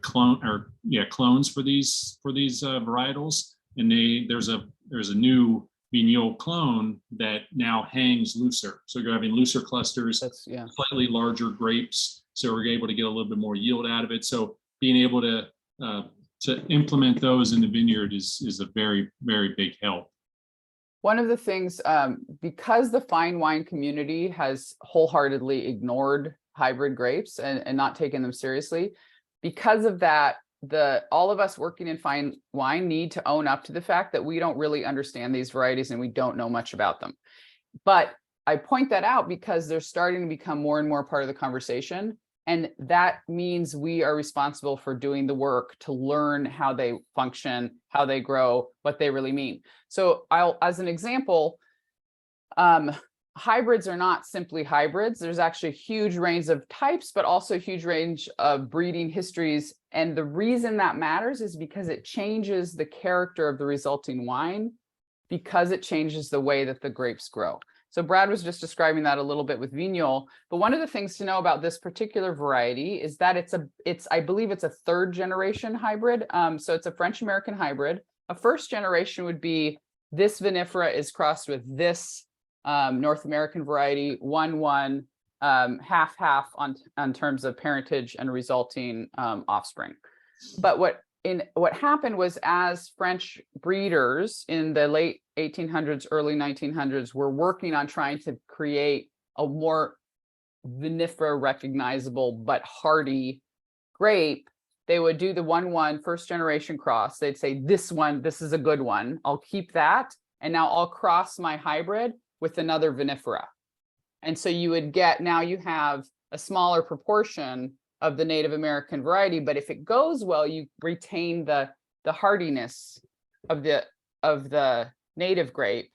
clones for these varietals, and there's a new Vigneault clone that now hangs looser, so you're having looser clusters, slightly larger grapes, so we're able to get a little bit more yield out of it. So being able to implement those in the vineyard is a very big help. One of the things, because the fine wine community has wholeheartedly ignored hybrid grapes and not taken them seriously, because of that, all of us working in fine wine need to own up to the fact that we don't really understand these varieties and we don't know much about them. But I point that out because they're starting to become more and more part of the conversation. And that means we are responsible for doing the work to learn how they function, how they grow, what they really mean. So as an example, hybrids are not simply hybrids. There's actually a huge range of types, but also a huge range of breeding histories. And the reason that matters is because it changes the character of the resulting wine because it changes the way that the grapes grow. So Brad was just describing that a little bit with Vignol, but one of the things to know about this particular variety is that I believe it's a third generation hybrid. So it's a French American hybrid. A first generation would be this vinifera is crossed with this North American variety, 1-1, half-half on terms of parentage and resulting offspring. But what happened was, as French breeders in the late 1800s, early 1900s were working on trying to create a more vinifera recognizable but hardy grape, they would do the 1-1 first generation cross. They'd say, this is a good one. I'll keep that. And now I'll cross my hybrid with another vinifera. And so you would get, now you have a smaller proportion of the Native American variety, but if it goes well, you retain the hardiness of the native grape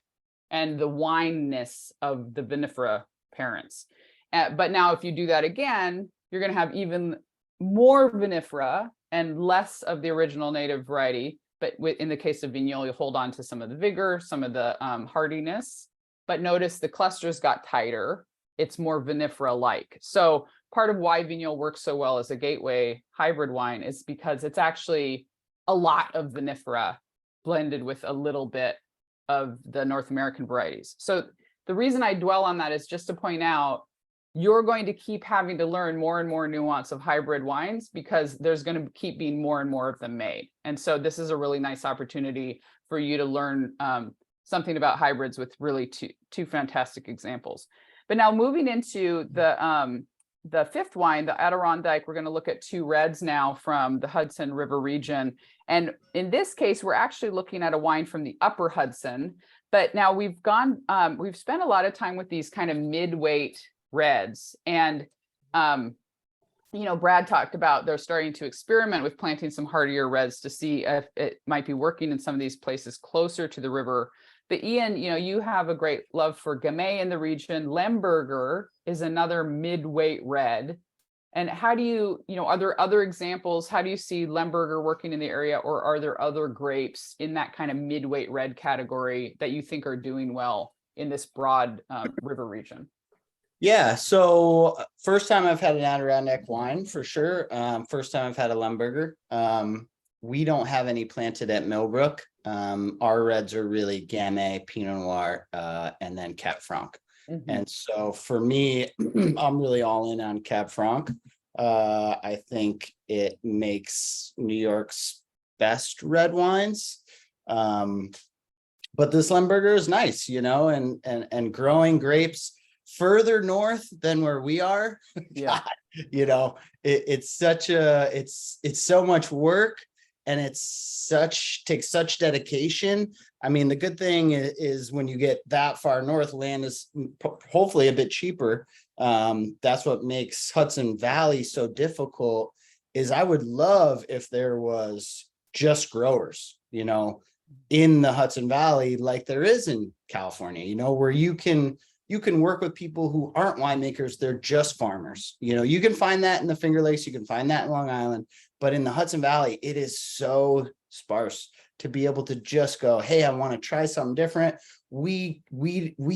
and the wineness of the vinifera parents. But now if you do that again, you're going to have even more vinifera and less of the original native variety. But in the case of Vignol, you hold on to some of the vigor, some of the hardiness. But notice the clusters got tighter. It's more vinifera-like. So part of why Vignol works so well as a gateway hybrid wine is because it's actually a lot of vinifera blended with a little bit of the North American varieties. So the reason I dwell on that is just to point out, you're going to keep having to learn more and more nuance of hybrid wines because there's going to keep being more and more of them made. And so this is a really nice opportunity for you to learn something about hybrids with really two fantastic examples. But now moving into the fifth wine, the Adirondack, we're going to look at two reds now from the Hudson River region. And in this case, we're actually looking at a wine from the upper Hudson. But now we've spent a lot of time with these kind of mid-weight reds. And, Brad talked about they're starting to experiment with planting some hardier reds to see if it might be working in some of these places closer to the river. But Ian, you have a great love for Gamay in the region. Lemberger is another mid-weight red. And how do you, are there other examples? How do you see Lemberger working in the area, or are there other grapes in that kind of mid-weight red category that you think are doing well in this broad river region? Yeah, so first time I've had an Adirondack wine for sure. First time I've had a Lemberger. We don't have any planted at Millbrook. Our reds are really Gamay, Pinot Noir, and then Cab Franc. Mm-hmm. And so for me, I'm really all in on Cab Franc. I think it makes New York's best red wines. But this Lemberger is nice, and growing grapes further north than where we are. Yeah. God, it's so much work. And takes such dedication. I mean, the good thing is when you get that far north, land is hopefully a bit cheaper. That's what makes Hudson Valley so difficult. Is I would love if there was just growers, in the Hudson Valley, like there is in California, where you can work with people who aren't winemakers. They're just farmers. You can find that in the Finger Lakes. You can find that in Long Island. But in the Hudson Valley, it is so sparse to be able to just go, hey, I want to try something different. We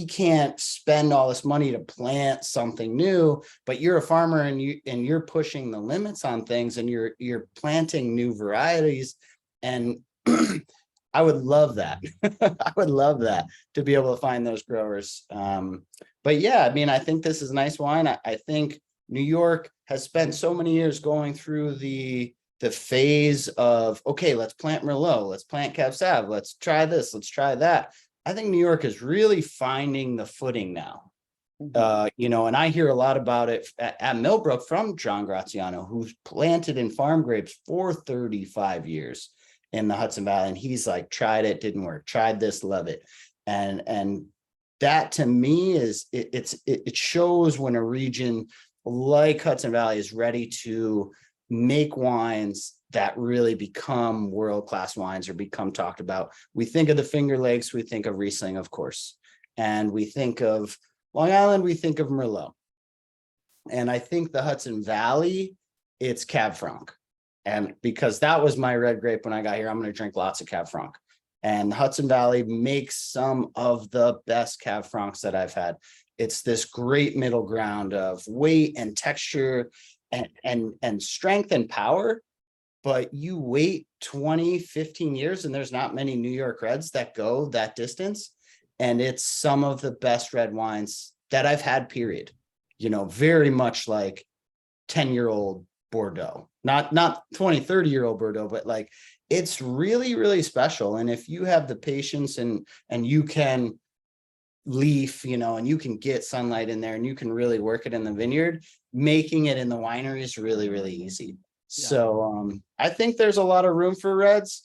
can't spend all this money to plant something new, but you're a farmer and you're pushing the limits on things, and you're planting new varieties. And I would love that. I would love that, to be able to find those growers. But yeah, I mean, I think this is a nice wine. I think New York has spent so many years going through the phase of, okay, let's plant Merlot, let's plant Cab Sav, let's try this, let's try that. I think New York is really finding the footing now. And I hear a lot about it at Millbrook from John Graziano, who's planted in farm grapes for 35 years in the Hudson Valley. And he's like, tried it, didn't work, tried this, love it. And that to me is, it shows when a region like Hudson Valley is ready to make wines that really become world-class wines or become talked about. We think of the Finger Lakes, we think of Riesling, of course, and we think of Long Island, we think of Merlot. And I think the Hudson Valley, it's Cab Franc. And because that was my red grape when I got here, I'm going to drink lots of Cab Franc. And Hudson Valley makes some of the best Cab Francs that I've had. It's this great middle ground of weight and texture and strength and power. But you wait 20, 15 years, and there's not many New York Reds that go that distance. And it's some of the best red wines that I've had, period. You know, very much like 10-year-old Bordeaux, not 20, 30-year-old Bordeaux, but like, it's really, really special. And if you have the patience and you can leaf, you know, and you can get sunlight in there and you can really work it in the vineyard, making it in the winery is really, really easy. Yeah. So I think there's a lot of room for reds.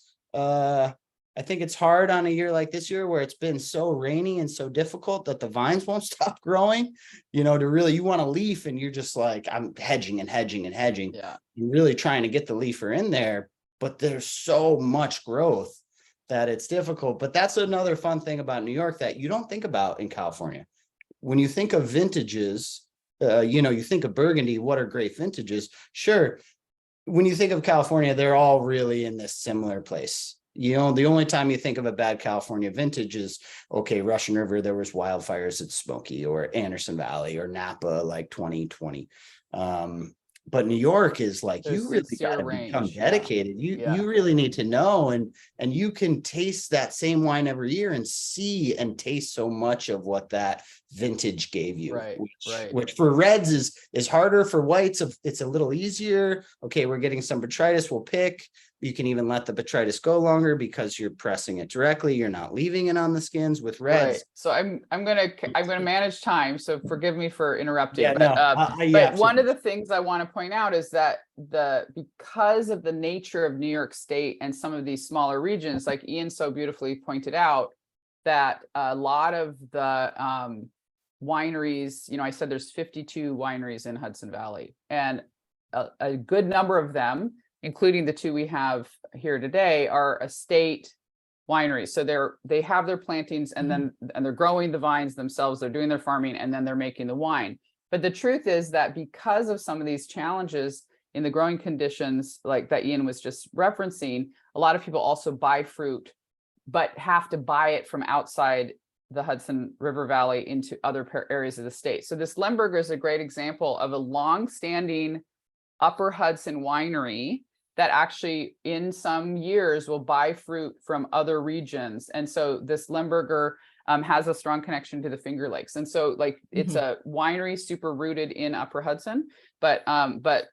I think it's hard on a year like this year where it's been so rainy and so difficult that the vines won't stop growing, you know, to really, you want to leaf and you're just like, I'm hedging and hedging and hedging. Yeah. You're really trying to get the leafer in there, but there's so much growth that it's difficult. But that's another fun thing about New York that you don't think about in California. When you think of vintages, you know, you think of Burgundy, what are great vintages? Sure. When you think of California, they're all really in this similar place. You know, the only time you think of a bad California vintage is, okay, Russian River, there was wildfires at Smoky, or Anderson Valley, or Napa, like 2020. But New York is like, There's you really sincere got to become range, yeah. dedicated. Yeah. You really need to know, and you can taste that same wine every year and see and taste so much of what that vintage gave you. Right, right. Which for reds is harder. For whites, it's a little easier. Okay, we're getting some botrytis, we'll pick. You can even let the botrytis go longer because you're pressing it directly. You're not leaving it on the skins. With reds. Right. So I'm gonna manage time. So forgive me for interrupting. Yeah, but, no, but one of the things I want to point out is that because of the nature of New York State and some of these smaller regions, like Ian so beautifully pointed out, that a lot of the wineries, you know, I said there's 52 wineries in Hudson Valley, and a good number of them, including the two we have here today, are estate wineries. So they have their plantings and they're growing the vines themselves, they're doing their farming, and then they're making the wine. But the truth is that because of some of these challenges in the growing conditions, like that Ian was just referencing, a lot of people also buy fruit, but have to buy it from outside the Hudson River Valley into other areas of the state. So this Lemberger is a great example of a long-standing Upper Hudson winery that actually in some years will buy fruit from other regions. And so this Lemberger has a strong connection to the Finger Lakes. And so like it's a winery super rooted in Upper Hudson, but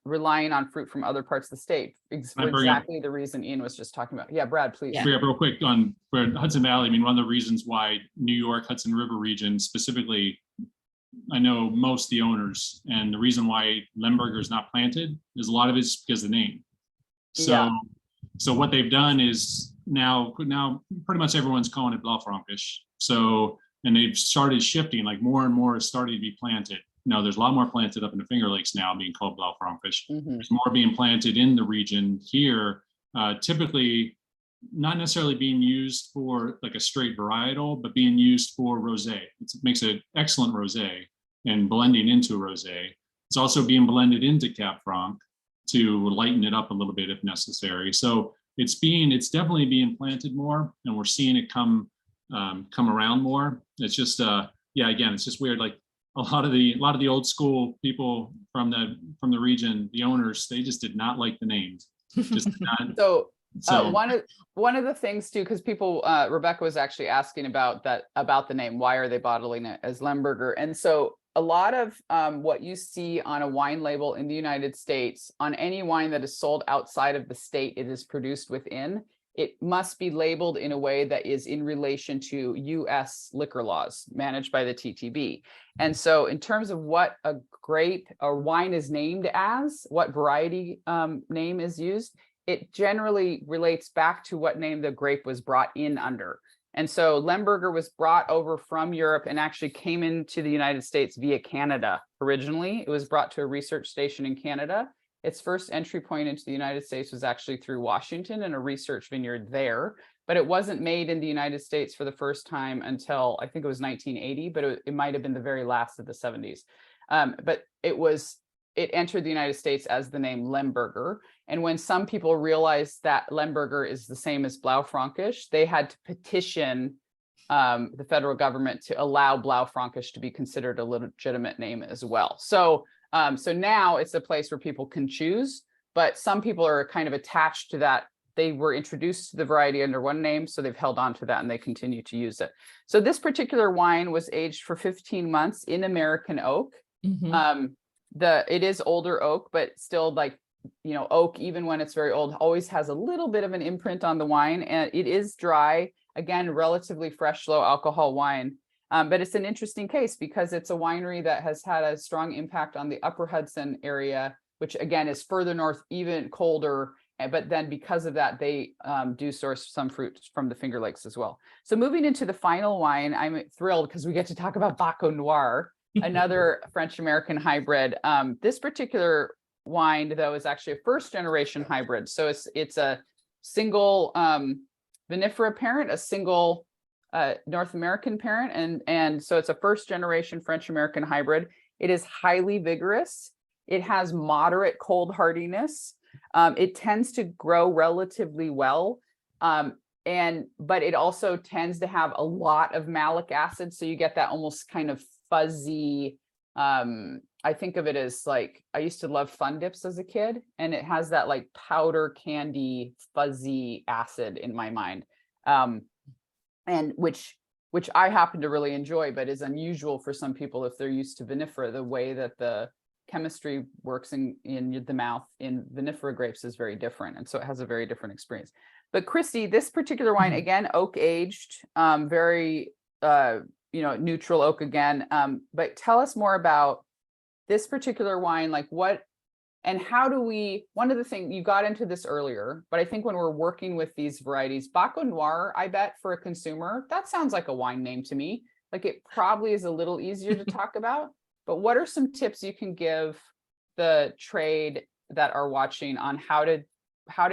relying on fruit from other parts of the state for exactly the reason Ian was just talking about. Yeah, Brad, please. Yeah, real quick for Hudson Valley. I mean, one of the reasons why New York Hudson River region specifically, I know most of the owners, and the reason why Lemberger is not planted is a lot of it's because of the name. So what they've done is now pretty much everyone's calling it Blaufränkisch. So, and they've started shifting, like more and more is starting to be planted. Now there's a lot more planted up in the Finger Lakes now being called Blaufränkisch. There's more being planted in the region here, typically not necessarily being used for like a straight varietal, but being used for rosé. It makes an excellent rosé and blending into a rosé. It's also being blended into Cab Franc to lighten it up a little bit if necessary. So it's definitely being planted more, and we're seeing it come around more. It's just again, it's just weird. Like a lot of the old school people from the region, the owners, they just did not like the names. Just not. So one of the things too, because people, Rebecca was actually asking about the name. Why are they bottling it as Lemberger? And so a lot of what you see on a wine label in the United States, on any wine that is sold outside of the state it is produced within, it must be labeled in a way that is in relation to U.S. liquor laws managed by the TTB. And so in terms of what a grape or wine is named as, what variety name is used, it generally relates back to what name the grape was brought in under. And so Lemberger was brought over from Europe and actually came into the United States via Canada. Originally, it was brought to a research station in Canada. Its first entry point into the United States was actually through Washington and a research vineyard there. But it wasn't made in the United States for the first time until I think it was 1980, but it might have been the very last of the 70s. But it was it entered the United States as the name Lemberger. And when some people realized that Lemberger is the same as Blaufränkisch, they had to petition the federal government to allow Blaufränkisch to be considered a legitimate name as well. So, so now it's a place where people can choose, but some people are kind of attached to that. They were introduced to the variety under one name, so they've held on to that and they continue to use it. So this particular wine was aged for 15 months in American oak. It is older oak, but still, like, you know, oak, even when it's very old, always has a little bit of an imprint on the wine, and it is dry. Again, relatively fresh, low alcohol wine. But it's an interesting case because it's a winery that has had a strong impact on the Upper Hudson area, which again is further north, even colder. But then because of that, they do source some fruit from the Finger Lakes as well. So moving into the final wine, I'm thrilled because we get to talk about Baco Noir, another French-American hybrid. This particular wine, though, is actually a first-generation hybrid. So it's a single vinifera parent, a single North American parent, and so it's a first-generation French-American hybrid. It is highly vigorous. It has moderate cold hardiness. It tends to grow relatively well, but it also tends to have a lot of malic acid. So you get that almost kind of fuzzy, I think of it as like, I used to love Fun Dips as a kid, and it has that like powder candy, fuzzy acid in my mind. And which I happen to really enjoy, but is unusual for some people if they're used to vinifera. The way that the chemistry works in the mouth in vinifera grapes is very different, and so it has a very different experience. But Christy, this particular wine, again, oak aged, very neutral oak again. But tell us more about this particular wine, like what and how do we, one of the things, you got into this earlier, but I think when we're working with these varieties, Baco Noir, I bet for a consumer, that sounds like a wine name to me. Like it probably is a little easier to talk about, but what are some tips you can give the trade that are watching on how to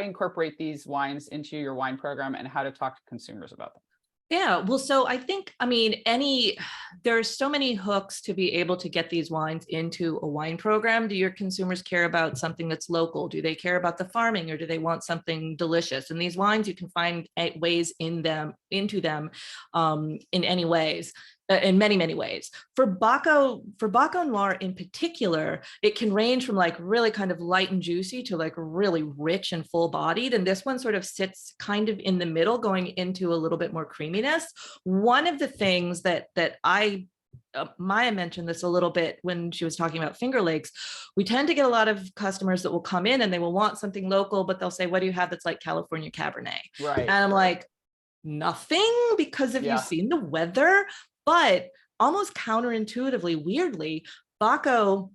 incorporate these wines into your wine program and how to talk to consumers about them? Yeah, well, so I think, there's so many hooks to be able to get these wines into a wine program. Do your consumers care about something that's local? Do they care about the farming, or do they want something delicious? And these wines, you can find ways into them in any ways. In many, many ways. For Baco Noir in particular, it can range from like really kind of light and juicy to like really rich and full bodied. And this one sort of sits kind of in the middle, going into a little bit more creaminess. One of the things that Maya mentioned this a little bit when she was talking about Finger Lakes, we tend to get a lot of customers that will come in and they will want something local, but they'll say, what do you have that's like California Cabernet? Right. And I'm like, nothing, because have you seen the weather? But almost counterintuitively, weirdly, Baco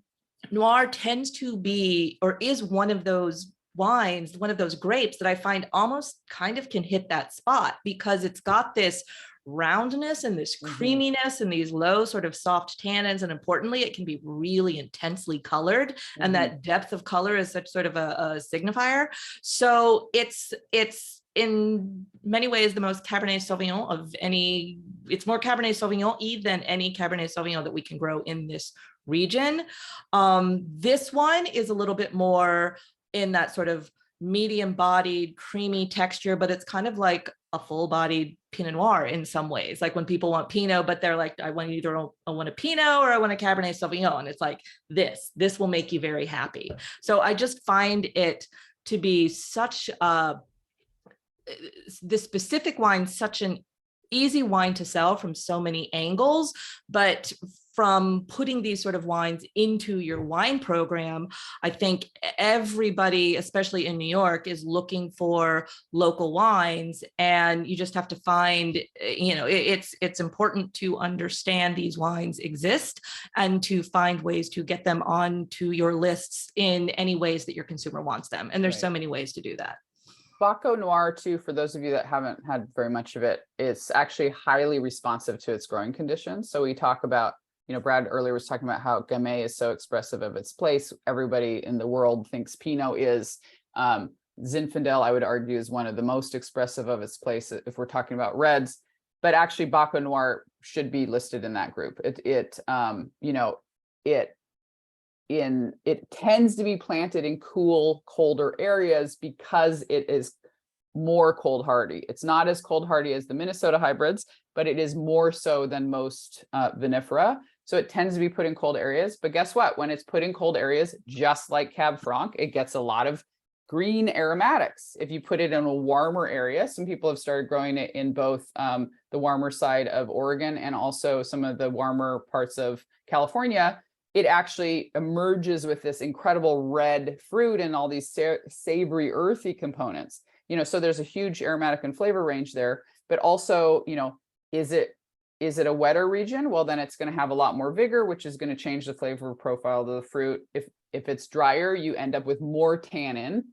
Noir tends to be, or is one of those wines, one of those grapes that I find almost kind of can hit that spot, because it's got this roundness and this creaminess and these low sort of soft tannins. And importantly, it can be really intensely colored. And that depth of color is such sort of a signifier. So it's in many ways the most Cabernet Sauvignon of any, it's more Cabernet Sauvignon-y than any Cabernet Sauvignon that we can grow in this region. This one is a little bit more in that sort of medium bodied, creamy texture, but it's kind of like a full bodied Pinot Noir in some ways. Like when people want Pinot, but they're like, I want a Pinot or I want a Cabernet Sauvignon. And it's like, this will make you very happy. So I just find it to be such this specific wine, such an easy wine to sell from so many angles, but from putting these sort of wines into your wine program, I think everybody, especially in New York, is looking for local wines, and you just have to find, it's important to understand these wines exist and to find ways to get them onto your lists in any ways that your consumer wants them. And there's so many ways to do that. Baco Noir, too, for those of you that haven't had very much of it, it's actually highly responsive to its growing conditions. So we talk about, Brad earlier was talking about how Gamay is so expressive of its place. Everybody in the world thinks Pinot is. Zinfandel, I would argue, is one of the most expressive of its place if we're talking about reds. But actually, Baco Noir should be listed in that group. It it tends to be planted in cool, colder areas because it is more cold hardy. It's not as cold hardy as the Minnesota hybrids, but it is more so than most vinifera. So it tends to be put in cold areas. But guess what? When it's put in cold areas, just like Cab Franc, it gets a lot of green aromatics. If you put it in a warmer area, some people have started growing it in both the warmer side of Oregon and also some of the warmer parts of California. It actually emerges with this incredible red fruit and all these savory, earthy components. So there's a huge aromatic and flavor range there, but also, is it a wetter region? Well, then it's going to have a lot more vigor, which is going to change the flavor profile of the fruit. If it's drier, you end up with more tannin,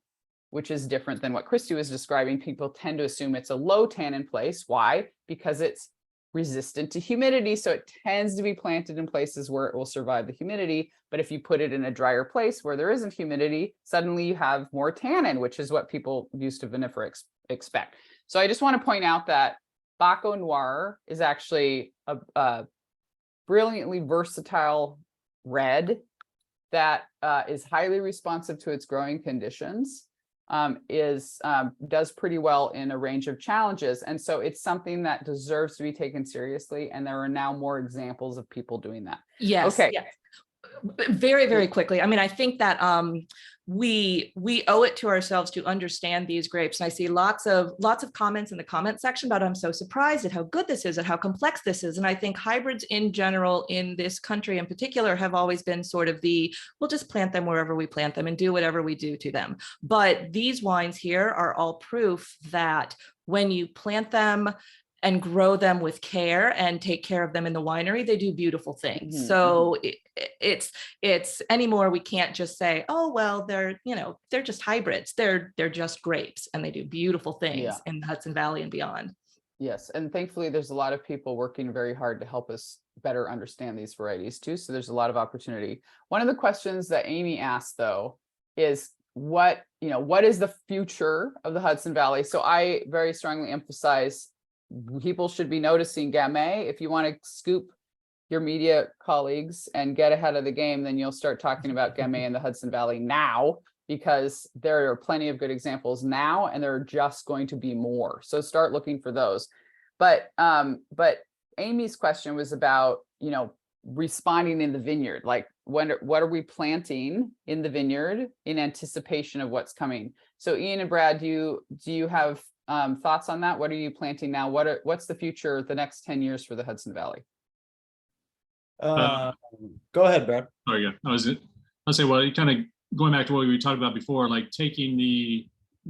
which is different than what Christy was describing. People tend to assume it's a low tannin place. Why? Because it's resistant to humidity. So it tends to be planted in places where it will survive the humidity. But if you put it in a drier place where there isn't humidity, suddenly you have more tannin, which is what people used to vinifera expect. So I just want to point out that Baco Noir is actually a brilliantly versatile red that is highly responsive to its growing conditions. Does pretty well in a range of challenges. And so it's something that deserves to be taken seriously. And there are now more examples of people doing that. Yes. Okay. Yes. Very, very quickly. I mean, I think that we owe it to ourselves to understand these grapes. And I see lots of comments in the comment section about, I'm so surprised at how good this is, at how complex this is. And I think hybrids in general in this country in particular have always been sort of we'll just plant them wherever we plant them and do whatever we do to them. But these wines here are all proof that when you plant them and grow them with care and take care of them in the winery, they do beautiful things. Mm-hmm, so it's anymore. We can't just say, oh, well, they're just hybrids. They're just grapes and they do beautiful things in the Hudson Valley and beyond. Yes. And thankfully there's a lot of people working very hard to help us better understand these varieties too. So there's a lot of opportunity. One of the questions that Amy asked though, is what is the future of the Hudson Valley? So I very strongly emphasize people should be noticing Gamay. If you want to scoop your media colleagues and get ahead of the game, then you'll start talking about Gamay in the Hudson Valley now, because there are plenty of good examples now, and there are just going to be more. So start looking for those. But Amy's question was about, responding in the vineyard. Like what are we planting in the vineyard in anticipation of what's coming? So Ian and Brad, do you have thoughts on that? What are you planting now? What's the future, the next 10 years for the Hudson Valley? Go ahead, Brad. Oh yeah, I'll say, well, kind of going back to what we talked about before, like we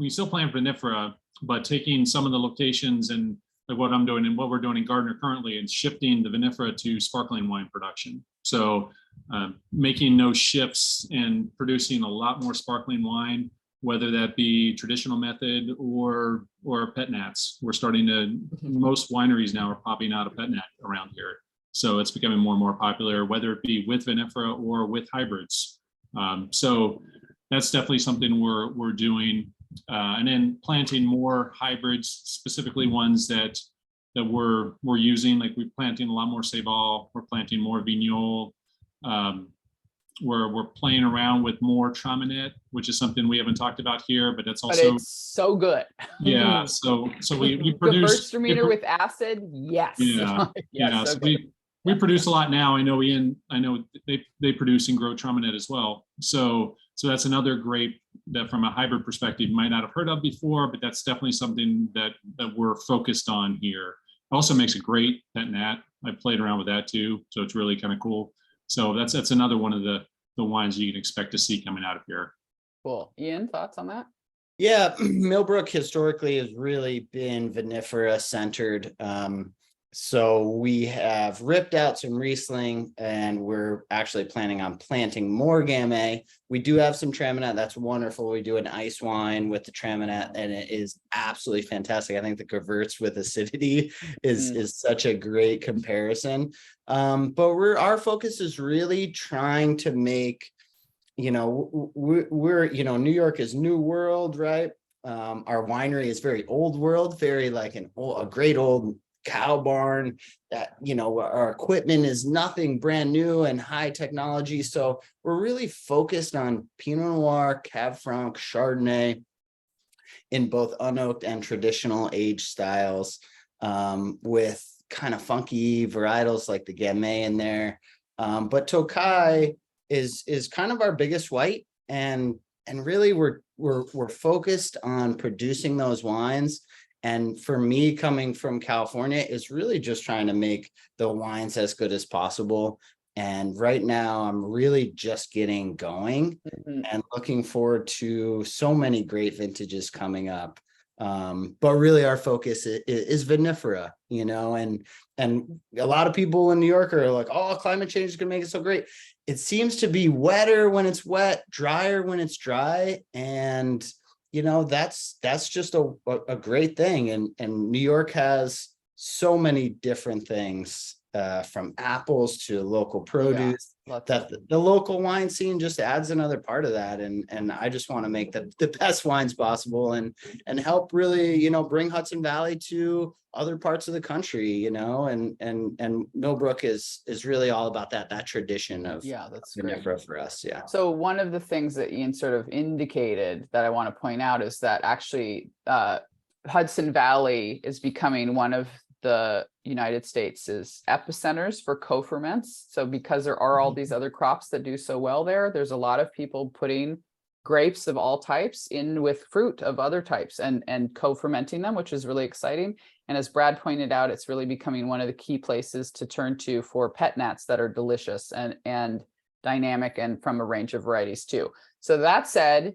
still plant vinifera, but taking some of the locations and like what I'm doing and what we're doing in Gardner currently and shifting the vinifera to sparkling wine production. So making those shifts and producing a lot more sparkling wine, whether that be traditional method or pet nats. We're starting to, most wineries now are popping out a pet nat around here. So it's becoming more and more popular, whether it be with vinifera or with hybrids. So that's definitely something we're doing. And then planting more hybrids, specifically ones that we're using, like we're planting a lot more Céval, we're planting more Vignoles. We're playing around with more Traminet, which is something we haven't talked about here, but it's also it's so good. Yeah. So we produce Gewürztraminer with acid. Yes. Yeah. Yeah. So So we produce a lot now. I know they produce and grow Traminet as well. So that's another grape that from a hybrid perspective you might not have heard of before, but that's definitely something that we're focused on here. Also makes a great pet nat. I played around with that too. So it's really kind of cool. So that's another one of the wines you can expect to see coming out of here. Cool. Ian, thoughts on that? Yeah, Millbrook historically has really been vinifera centered. So we have ripped out some Riesling and we're actually planning on planting more Gamay. We do have some Traminet. That's wonderful. We do an ice wine with the Traminet and it is absolutely fantastic. I think the Gewürz with acidity is such a great comparison. But our focus is really trying to make, we're New York is new world, right? Our winery is very old world, very like a great old cow barn. That, you know, our equipment is nothing brand new and high technology. So we're really focused on Pinot Noir, Cab Franc, Chardonnay in both unoaked and traditional age styles, with kind of funky varietals like the Gamay in there. But Tokai is kind of our biggest white, and really we're focused on producing those wines. And for me, coming from California, is really just trying to make the wines as good as possible. And right now I'm really just getting going and looking forward to so many great vintages coming up. But really our focus is vinifera, you know, and a lot of people in New York are like, oh, climate change is gonna make it so great. It seems to be wetter when it's wet, drier when it's dry. And, you know, that's just a great thing. And New York has so many different things, from apples to local produce, that the local wine scene just adds another part of that. And I just want to make the best wines possible and help really, you know, bring Hudson Valley to other parts of the country, you know, and Millbrook is really all about that tradition of that's great for us. Yeah. So one of the things that Ian sort of indicated that I want to point out is that actually Hudson Valley is becoming one of the United States' epicenters for co-ferments. So because there are all these other crops that do so well there's a lot of people putting grapes of all types in with fruit of other types and co-fermenting them, which is really exciting. And as Brad pointed out, it's really becoming one of the key places to turn to for pet nats that are delicious and dynamic and from a range of varieties too. So that said,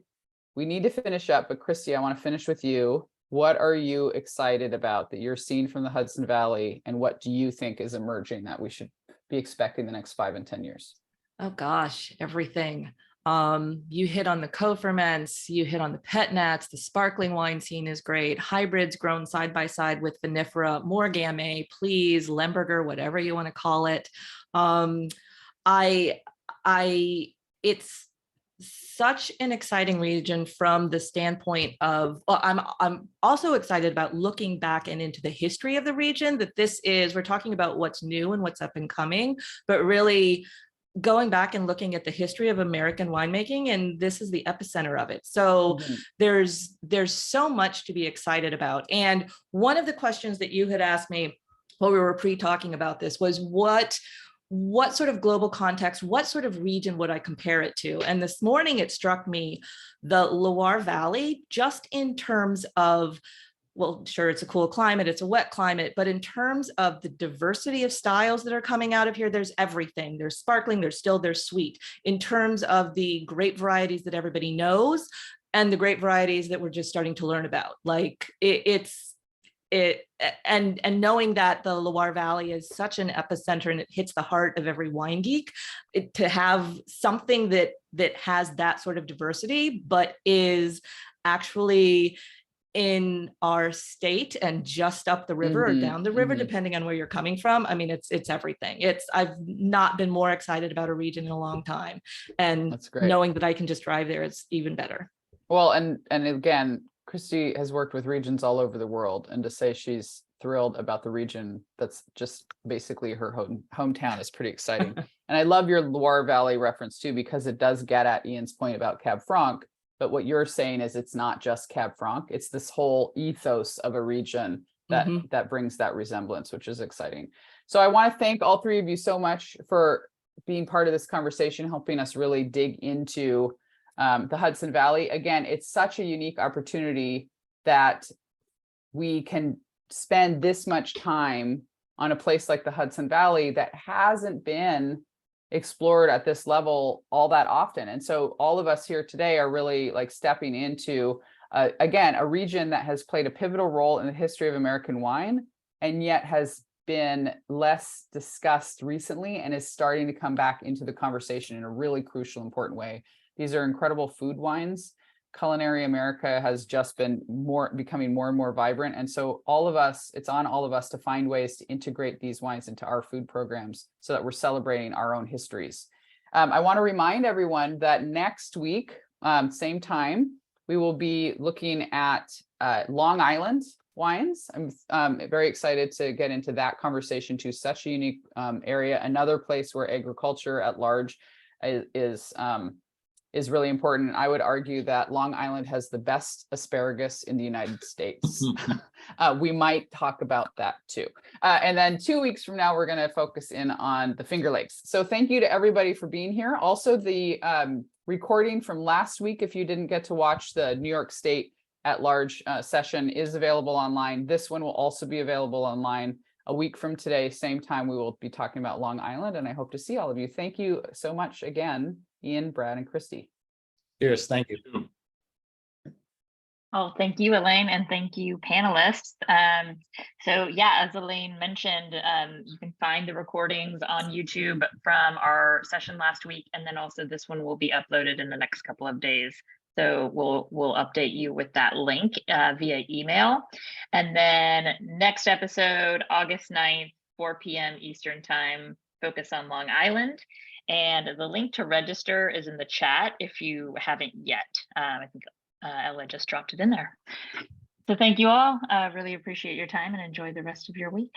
we need to finish up, but Christy, I want to finish with you. What are you excited about that you're seeing from the Hudson Valley, and what do you think is emerging that we should be expecting the next 5 and 10 years? Oh gosh, everything. You hit on the co-ferments, you hit on the pet nats, the sparkling wine scene is great. Hybrids grown side by side with vinifera, more Gamay, please, Lemberger, whatever you want to call it. It's such an exciting region from the standpoint of, well, I'm also excited about looking back and into the history of the region, that we're talking about what's new and what's up and coming, but really going back and looking at the history of American winemaking, and this is the epicenter of it. So there's so much to be excited about. And one of the questions that you had asked me while we were pre-talking about this was what sort of global context, what sort of region would I compare it to? And this morning it struck me, the Loire Valley, just in terms of, well, sure, it's a cool climate, it's a wet climate, but in terms of the diversity of styles that are coming out of here, there's everything. There's sparkling, there's still, there's sweet. In terms of the grape varieties that everybody knows and the grape varieties that we're just starting to learn about, like and knowing that the Loire Valley is such an epicenter and it hits the heart of every wine geek, to have something that has that sort of diversity, but is actually in our state and just up the river or down the river, depending on where you're coming from. I mean, it's everything. I've not been more excited about a region in a long time. And knowing that I can just drive there is even better. Well, and again, Christy has worked with regions all over the world, and to say she's thrilled about the region that's just basically her hometown is pretty exciting. And I love your Loire Valley reference too, because it does get at Ian's point about Cab Franc. But what you're saying is it's not just Cab Franc, it's this whole ethos of a region that brings that resemblance, which is exciting. So I want to thank all three of you so much for being part of this conversation, helping us really dig into the Hudson Valley. Again, it's such a unique opportunity that we can spend this much time on a place like the Hudson Valley that hasn't been explored at this level all that often. And so all of us here today are really like stepping into, again, a region that has played a pivotal role in the history of American wine, and yet has been less discussed recently and is starting to come back into the conversation in a really crucial, important way. These are incredible food wines. Culinary America has just been becoming more and more vibrant. And so all of us, it's on all of us to find ways to integrate these wines into our food programs so that we're celebrating our own histories. I want to remind everyone that next week, same time, we will be looking at Long Island wines. I'm very excited to get into that conversation too. Such a unique area. Another place where agriculture at large is really important. I would argue that Long Island has the best asparagus in the United States. We might talk about that too. And then 2 weeks from now, we're going to focus in on the Finger Lakes. So thank you to everybody for being here. Also, the recording from last week, if you didn't get to watch the New York State at large session, is available online. This one will also be available online. A week from today, same time, we will be talking about Long Island, and I hope to see all of you. Thank you so much again, Ian, Brad, and Christy. Cheers. Thank you. Oh, thank you, Elaine, and thank you, panelists. So yeah, as Elaine mentioned, you can find the recordings on YouTube from our session last week, and then also this one will be uploaded in the next couple of days. So we'll update you with that link via email. And then next episode, August 9th, 4 p.m. Eastern time, focus on Long Island. And the link to register is in the chat if you haven't yet. I think Ella just dropped it in there. So thank you all. Really appreciate your time and enjoy the rest of your week.